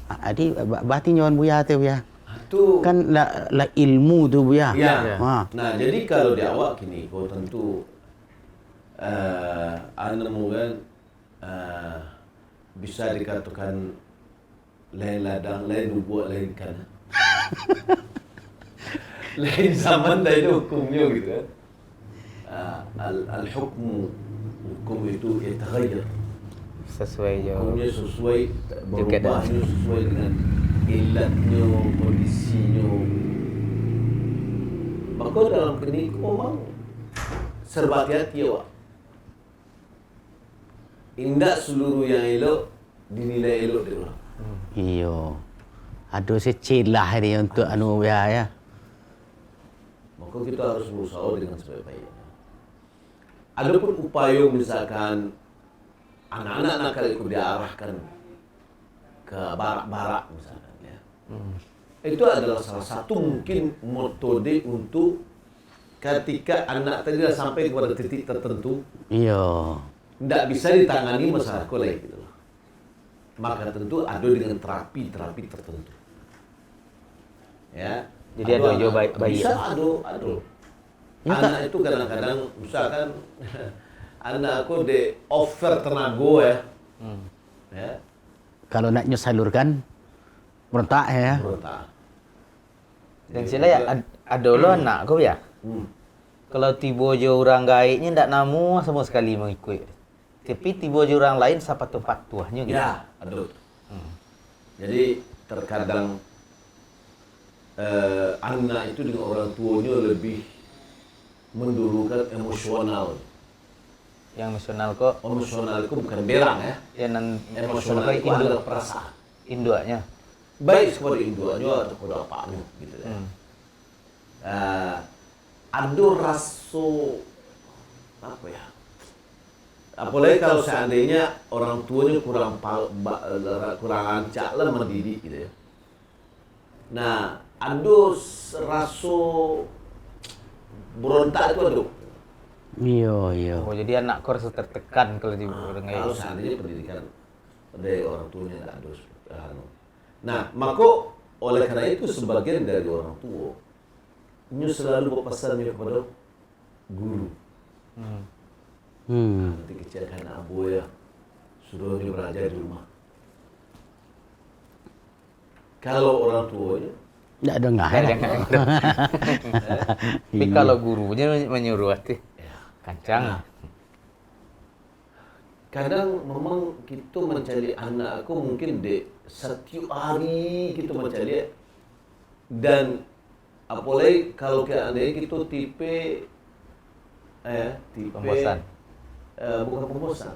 Adi berarti nyawan buya tu buya. Itu Kan la ilmu tu buya. ya. Ha. Nah, jadi kalau di awal gini, kau tentu anda mungkin bisa dikatakan lain ladang, lain nubuat, lain kan. Lain zaman dah itu hukumnya gitu kan. Al-hukmu, hukum itu yataghayyar. Sesuai jo. Hukumnya sesuai, berubahnya sesuai dengan ilatnya, kondisinya. Maka dalam kenik memang serba hati-hati ya, Wak. Indah seluruh yang elok dinilai elok dia orang. Iyo. Ada secelah dia untuk anu buya ya. Maka kita harus berusaha dengan sebaik-baiknya. Adapun upaya misalkan anak-anak nakal itu diarahkan ke barak-barak misalkan ya. Itu adalah salah satu mungkin metode untuk ketika anak tadi dah sampai kepada titik tertentu Iyo. tidak bisa ditangani masalah kolej gitu loh. Maka tentu ada dengan terapi tertentu. Ya. Jadi ada jo bayi. Bisa ada. Ya, Anak itu kadang-kadang misalkan anak aku di over tenaga ya. Ya. Kalau nak salurkan berontak ya. Berontak. Dan sila ya ada lo anak kau ya. Kalau tiba je orang gaiknya ndak namu sama sekali mengikut. Tapi tiba je orang lain siapa tempat tuahnya gitu. Ya, ada. Jadi terkadang anak itu dengan orang tuanya lebih mendulukan emosional. Yang nasional kok Emosional itu bukan berang ya. yang Emosional itu adalah perasaan. induaknya. Baik kepada induannya atau kepada apanya gitu ya. Ada rasa apa ya? Apalagi kalau seandainya orang tuanya kurang ancak lah mendidik gitu ya. Nah, ada rasa berontak itu ada. Iyo. Oh jadi anak kau rasa tertekan kalau di orang Kalau gaik. seandainya pendidikan dari orang tuanya tidak ada. Nah, maka oleh karena itu sebagian dari orang tua ini selalu berpesannya kepada guru. Nanti kecil kan abu ya suruh dia belajar di rumah. Kalau orang tuanya Nggak dengar. Tapi kalau gurunya menyuruh hati kancang. kadang memang kita mencari anak aku mungkin di setiap hari kita mencari dan apalagi kalau keadaan kita tipe Pembosan. Bukan pembosan,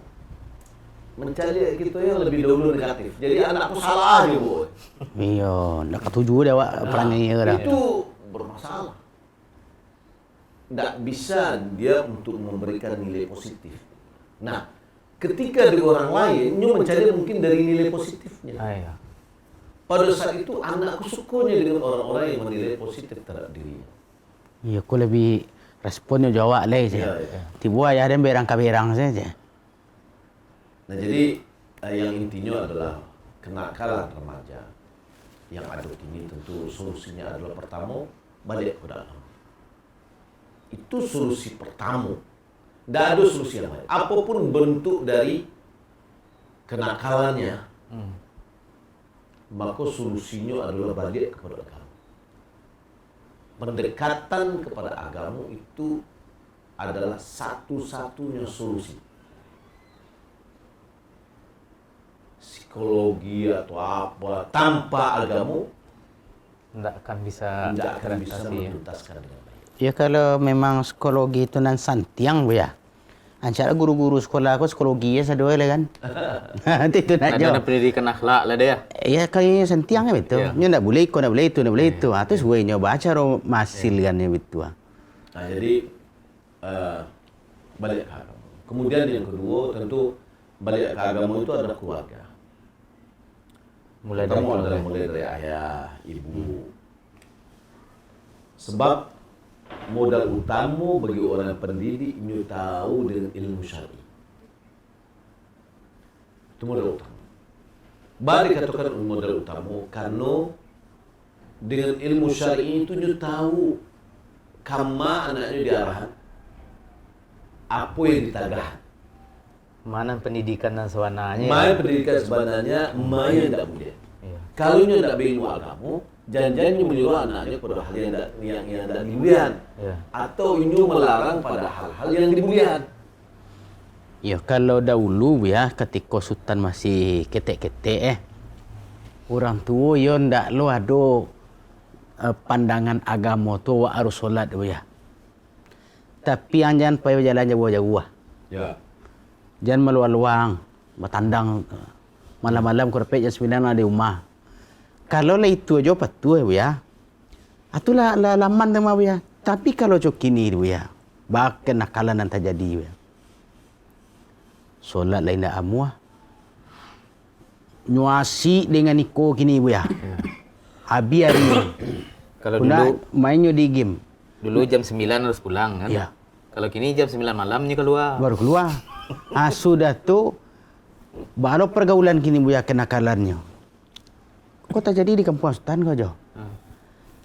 mencari kita yang lebih dahulu negatif. Jadi anakku salah aja boy. Iyo. Nggak ketuju dia wak perangai dah. Itu bermasalah. Tidak bisa dia untuk memberikan nilai positif. Nah, ketika dari orang lain, dia mencari mungkin dari nilai positifnya. Iya. Pada saat itu anakku sukanya dengan orang-orang yang menilai positif terhadap dirinya. Iya, aku lebih responnya jawab lah je. Ya, ya. Tiba ayah dan berang kaberang saja. Nah, jadi yang intinya adalah kenakalan remaja yang ada ini tentu solusinya adalah pertama balik ke dalam. Itu solusi pertama. Tidak ada solusi yang lain. Apapun bentuk dari kenakalannya, maka solusinya adalah balik kepada agama. Pendekatan kepada agama itu adalah satu-satunya solusi. Psikologi atau apa tanpa agama Tidak akan bisa tidak akan bisa teratasi, ya. menuntaskan dengan baik. Ya kalau memang psikologi itu nan santiang bu ya. Ancara guru-guru sekolah aku psikologi ya sadoi lah kan. Itu nak Ada jawab. pendidikan akhlak lah dia. Ya kayaknya sentiang ya betul. Ya. Nyo nak boleh ikut, nak boleh itu, nak boleh itu. Tu suwe nyo baca ro masil kan ya betul. Nah, jadi balik ke agama. Kemudian yang kedua tentu balik ke agama itu adalah keluarga. Mulai dari Pertama adalah mulai dari ayah, ibu. Sebab modal utama bagi orang pendidik ini tahu dengan ilmu syar'i. Itu modal utama. Bari katakan modal utama karena dengan ilmu syar'i itu dia tahu kama anaknya diarahan, apa yang ditagah, mana pendidikan dan sewananya. mana pendidikan sebenarnya, mana yang tidak boleh. Iya. Kalau dia tidak berilmu agama, janjinya menyuruh anaknya pada hal yang tidak dibulian, Iya. atau ini melarang pada hal-hal yang dibulian. Ya kalau dahulu ya ketika Sultan masih ketek-ketek orang tua yo ndak lo ada pandangan agama tu wa harus solat ya. Tapi jangan payah jalan jauh-jauh. Ya. Jangan meluang-luang, bertandang malam-malam korpet jam 9 ada rumah. Kalau lah itu aja patuh ya. Atulah laman tema ya. Tapi kalau cok kini ya, bahkan nakalan yang terjadi ya. Solat lain dah amuah. Nyuasi dengan Niko kini ya. Abi hari. Kalau Puna dulu mainnya di game. dulu jam 9 harus pulang kan. Ya. Kalau kini jam 9 malam ni keluar. Baru keluar. Sudah tu baru pergaulan kini buya kenakalannya. Kau tak jadi di kampung Sultan kau jo.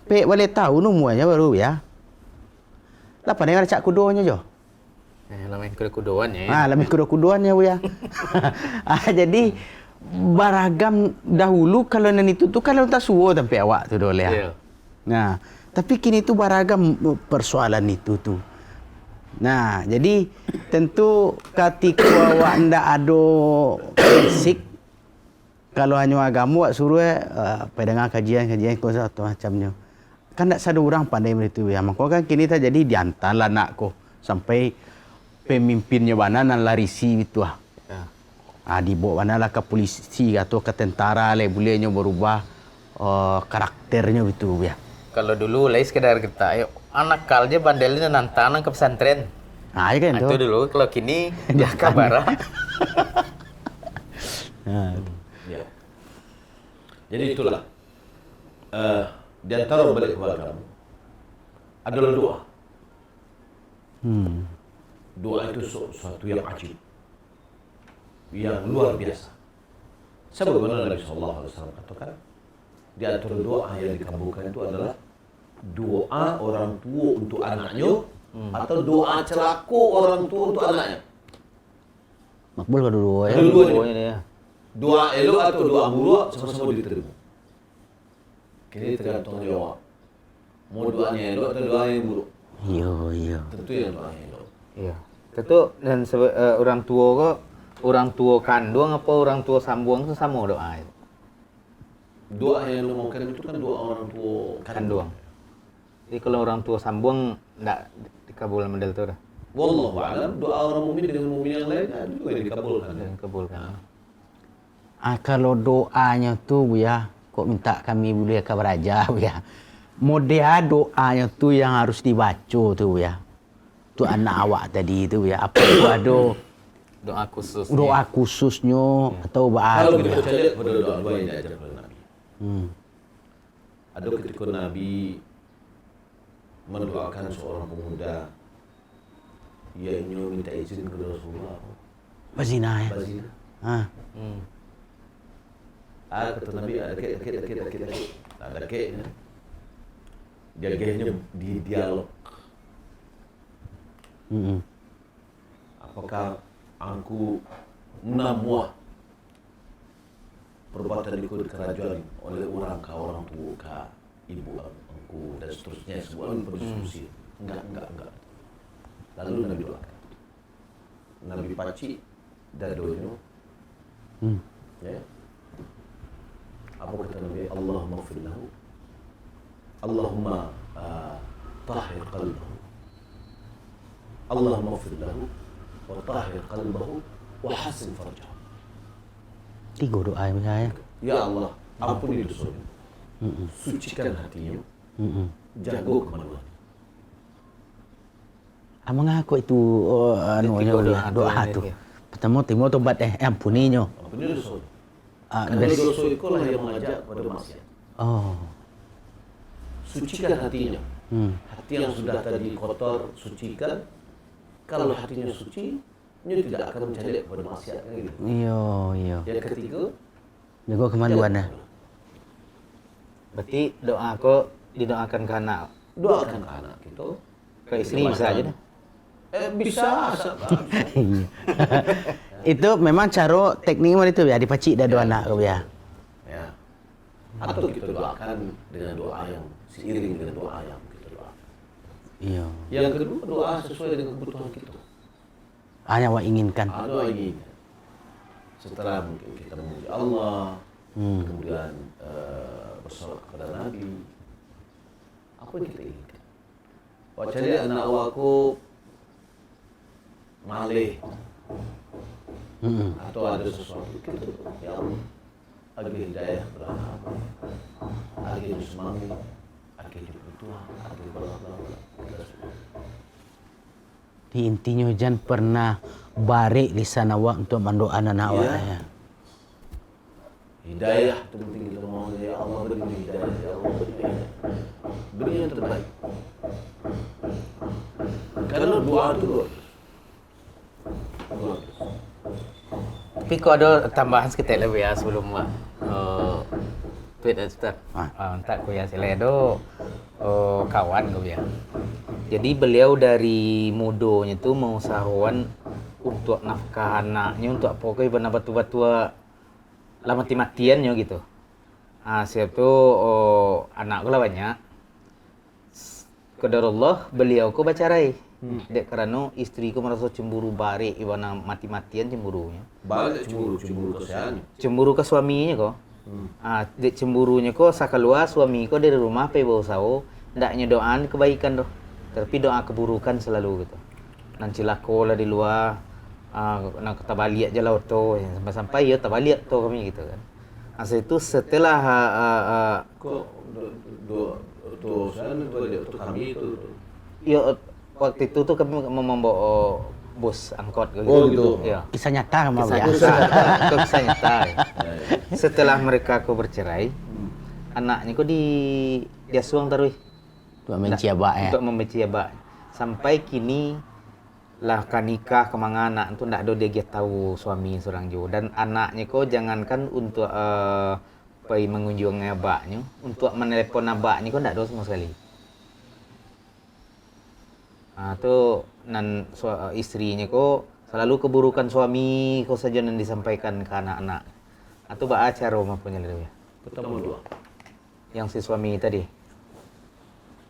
Pek boleh tahu semuanya baru ya. Lah pandai cak kudonya jo. Lah main kuda-kudaan ya. Lebih kudo-kudoannya buya. Jadi beragam dahulu kalau nan itu tu kalau tak suwo sampai awak tu dole ya. Iya. Nah, tapi kini tu beragam persoalan itu tu. Nah, jadi tentu ketika awak ndak ada basic, kalau hanya agama awak suruh pendengar kajian-kajian kau atau macamnya. Kan tak ada orang pandai begitu ya. Maka kan kini tak jadi diantar lah nak ko sampai pemimpinnya mana nan larisi itu ah. Ya. Dibawa mana lah ke polisi atau ke tentara lah bolehnya berubah karakternya gitu ya. Kalau dulu lai sekedar kita ayo anak kalnya bandelnya nantang ke pesantren. Ya kan Itu dulu. Kalau kini dia kabar. Ya. Jadi itulah di antara balik kepada kamu adalah doa. Doa itu sesuatu yang ajib, yang luar biasa. Sebagaimana Nabi SAW katakan, di antara doa yang dikabulkan itu adalah doa orang tua untuk anaknya atau doa celaka orang tua untuk anaknya. Makbul kalau dua ya. Dua-duanya. dia. Doa elok atau doa buruk sama-sama diterima. Kini tergantung jawab. Mau doanya elok atau doa yang buruk? Iya. Tentu yang doa yang elok. Iya. Tentu dan orang tua kok orang tua kandung apa orang tua sambung itu sama doa itu. Doa yang lu makan itu kan doa orang tua Kandung. Jadi kalau orang tua sambung enggak dikabul model itu dah. Wallahu a'lam, doa orang mukmin dengan mukmin yang lain ada juga yang dikabulkan. Dan kabulkan. Kalau doanya tu ya, kok minta kami boleh ke beraja ya. Model doanya tu yang harus dibaca tu ya. Tu anak awak tadi tu ya. Apa tu ada Doa khusus. doa khususnya atau Kalau bahasa kita cari pada doa-doa yang diajarkan oleh Nabi. Ada ketika Nabi mendoakan seorang pemuda yang minta izin kepada Rasulullah Bazina ya. berzina. Kata Nabi ada kek. Ada kek. Jaganya di dialog. Apakah angku menamuah perbuatan ikut kerajaan oleh orang ke orang tua ke ibu angku dan seterusnya semua berdiskusi. Enggak. Lalu Nabi doakan. Nabi paci dadonya. Ya. Apa kata Nabi? Allahumma ighfir lahu. Allahumma tahhir qalbahu. Allahumma ighfir lahu wa tahhir qalbahu wa hassin farjahu. 3 doa yang saya. Ya Allah, ampuni dosanya. Sucikan hatinya. Jaga kemaluan. Mengaku itu doa tu. Pertama timur tobat ampuninya. Ampuni dosa. Karena dosa itu lah yang mengajak pada maksiat. Sucikan hatinya. Hati yang sudah tadi kotor, sucikan. Kalau hatinya suci, dia tidak akan mencari kepada maksiat. Gitu. Iya. Yang ketiga, jaga kemaluan dah. Berarti doa aku didoakan ke anak. doakan ke anak kita. Ke istri bisa aja dah. Bisa. Itu memang cara teknik mana itu ya dipacik dah dua anak kau ya. Ya. Atau kita doakan dengan doa yang seiring dengan doa yang kita doakan. Iya. Yang kedua, doa sesuai dengan kebutuhan kita. Yang awak inginkan. Doa ingin. Setelah mungkin kita memuji Allah, kemudian bersolat kepada Nabi, apa yang kita inginkan? Wah, cari anak aku malih, atau ada sesuatu kita, ya Allah, agi hidayah berahmat, agi semangat, agi kebutuhan, agi bla-bla-bla. Di intinya jangan pernah barik lisan awak untuk mendoakan anak awak ya. Hidayah itu penting kita mohon, ya Allah beri hidayah, ya Allah beri hidayah. Beri yang terbaik. Karena doa itu doa. Tapi kok ada tambahan sekitar lebih ya sebelum tweet Ustaz. Tak ku ya seledo kawan ku ya. Jadi beliau dari mudonya tuh mau usahawan untuk nafkah anaknya, untuk pokoknya benar batu-batu lah mati-matiannya gitu. Siap tuh anakku lah banyak. Qadarullah beliau ku bacarai. Dek karena istriku merasa cemburu balik ibana mati-matian cemburunya. Balik cemburu ke saya. Cemburu ke suaminya kok. Dek cemburunya kok sakalua suami kok dari rumah pe bawa sawo, ndaknya doaan kebaikan doh. Tapi doa keburukan selalu gitu. Nanti lako lah di luar, nak tabaliat je lah tu, sampai-sampai ya tabaliat tu kami gitu kan. Asal itu setelah Kok dosa itu kami itu. ya waktu itu tuh kami membawa bus angkot gitu. Oh gitu. Ya. Kisah nyata sama Kisah ya. nyata. Itu kisah nyata. Ya. Setelah mereka aku bercerai, anaknya kok dia suang terus. Untuk membenci abak ya. Untuk membenci abak. Sampai kini lah kan nikah kemana anak itu ndak ada dia tahu suami seorang jo, dan anaknya kok jangankan untuk pergi mengunjungi abaknya, untuk menelepon abaknya kok ndak ada sama sekali. Tuh nan istrinya kok selalu keburukan suami kok saja yang disampaikan ke anak-anak. Atau bah acara rumah punya ya. Pertama doa. Yang si suami tadi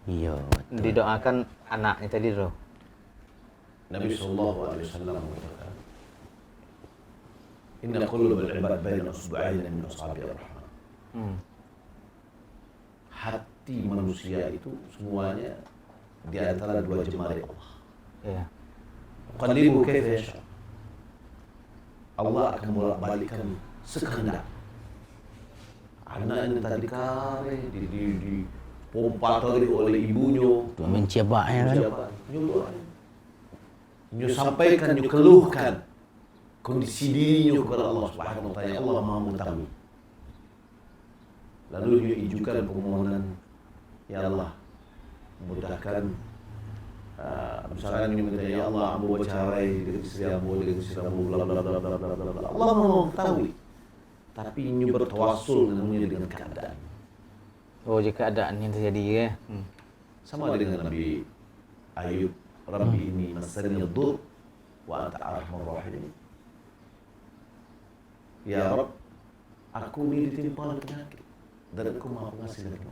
Iya. didoakan anaknya tadi loh. Nabi sallallahu alaihi wasallam mengatakan, "Inna qulubal ibad baina usbu'ain min asabi'ir rahman." Hati manusia itu semuanya di antara dua jemari Allah. Iya. Qallibu kaifa yasha. Allah akan bolak-balikkan sekehendak. Anak ini tadi kare di pompa tadi oleh ibunya. Untuk membenci abak ya kan. Nyu sampaikan, nyu keluhkan kondisi dirinya kepada Allah Subhanahu wa taala. Allah Maha mengetahui. Lalu nyu ijukan permohonan, ya Allah, mudahkan misalkan nyu minta, ya Allah, ambo bercerai dengan istri ambo, bla bla bla bla bla bla. Allah Maha mengetahui. Tapi nyu bertawassul dengan keadaan. Oh, jika keadaan yang terjadi ya. Sama dengan Nabi Ayub, Rabbi ini masani yadur wa anta arhamur rahimin. Ya Rabb, aku ini ditimpa penyakit dan Engkau Maha Pengasih lagi.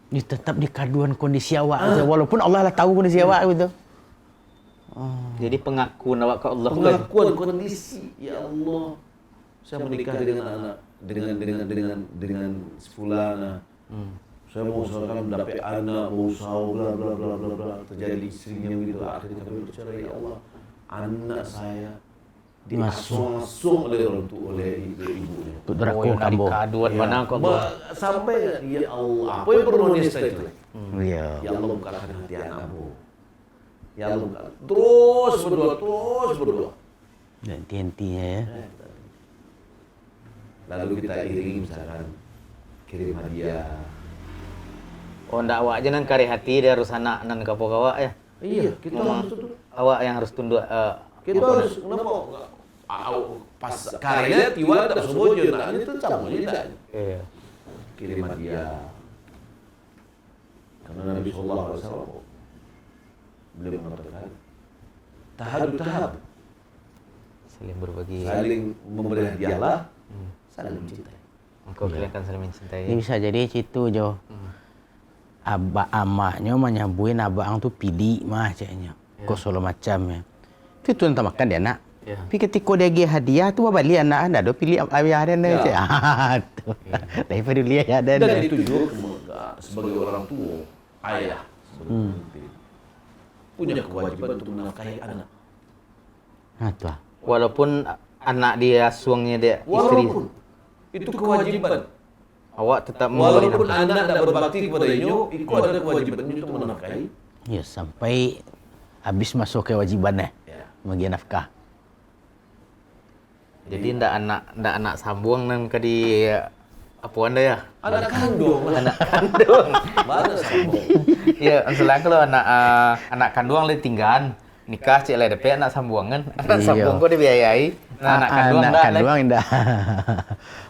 Ini tetap di kaduan kondisi awak gitu. Walaupun Allah lah tahu kondisi awak gitu. Jadi pengakuan awak ke Allah kan. Pengakuan kondisi, ya Allah, saya menikah dengan anak dengan fulana. Saya mau usahakan dapat anak, mau usaha bla bla bla bla bla, terjadi istrinya gitu, akhirnya kami bercerai, ya Allah. anak saya diasuh-asuh oleh orang tua, oleh ibunya. Untuk deraku yang kambo. kaduan mana kok. Sampai ya Allah, apa yang perlu nista itu? Iya. Ya Allah bukakan hati anakmu. Ya Allah bukakan. Terus berdoa. Dan henti-hentinya ya. Lalu kita iringi misalkan kirim hadiah. Oh, ndak awak aja nan kari hati dia harus anak nan kapok awak ya. Iya, kita harus itu. Awak yang harus tunduk Kita harus kenapa? Pas karya tiwa tak sebojo, nah ini tuh campur tidak. Iya. Kirim hadiah. Karena Nabi Sallallahu Alaihi Wasallam beliau mengatakan tahab, Saling berbagi. saling memberi hadiahlah, saling mencintai. Engkau kalian kan saling mencintai. Ini bisa jadi situ Jo. Abah amaknya menyambuin abang tu pilih mah caknya. Kau solo macam ya. Itu tuan tak makan dia nak. Ya. Tapi ketika dia bagi hadiah tu balik anak anda do pilih ayah dia Ya. cak. Tu. Daripada dia ya Dan dan. itu juga sebagai orang tua, ayah, sebagai pemimpin, punya kewajiban untuk menafkahi anak. Nah tu. Walaupun anak dia suangnya dia istri, Walaupun itu kewajiban. awak tetap memberi Walaupun nafkah. anak tak berbakti kepada inyo, itu ada kewajiban untuk menafkahi. Ya sampai habis masuk kewajibannya. Ya. Bagi nafkah. Jadi ndak anak sambung nan ke di apa anda ya? Anak kandung, Anak kandung. mana sambung? Iya, anselang kalau anak kandung le tinggal nikah cek le DP anak sambungan. Anak Iya. sambung kok dibiayai. Nah, anak kandung anak ndak le. kandung indah.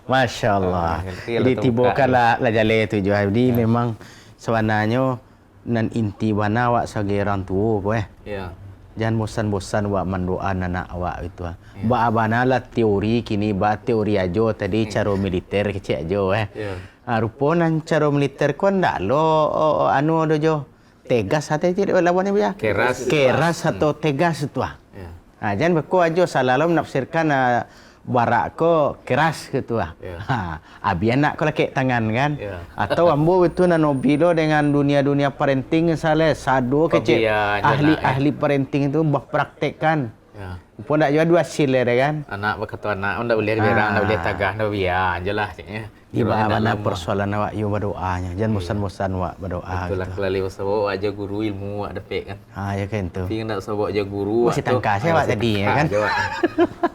Masya Allah. ngerti lah Jadi tu tiba buka. lah jale tu jo. Jadi memang sebenarnya nan inti wana awak sebagai orang tua ko Iya. Jangan bosan-bosan awak mendoa anak awak itu. Ba abana lah teori kini ba teori ajo tadi cara militer kecil ajo Iya. rupa nan cara militer kon ndak lo anu do jo. Tegas hati tidak lawannya ya. Keras atau tegas itu ah. Iya. Jangan beku aja salah lo menafsirkan barak ko keras gitu ah. Ya. Abian nak ko laki tangan kan. Ya. Atau ambo itu nanobilo dengan dunia-dunia parenting misalnya sado kecil Pabian, anak, ahli parenting itu praktekkan. Ya. Pun nak jual dua sil kan. Anak berkata anak ndak boleh berang, ndak boleh tagah, ndak biar ajalah ceknya. Di mana persoalan awak yo berdoanya. Jangan bosan-bosan awak berdoa Itulah gitu. kelali usah aja guru ilmu awak depek kan. Ya kan tu. Tapi ndak usah aja guru. Masih tangka saya awak tadi ya kan.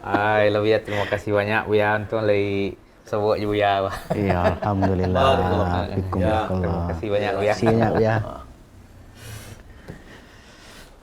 Ai, lebih terima kasih banyak Buya untuk lagi sebut je Buya. Iya, alhamdulillah. Barakallah. Fikum Ya, barakallah. Terima kasih banyak Buya. Terima kasih banyak ya.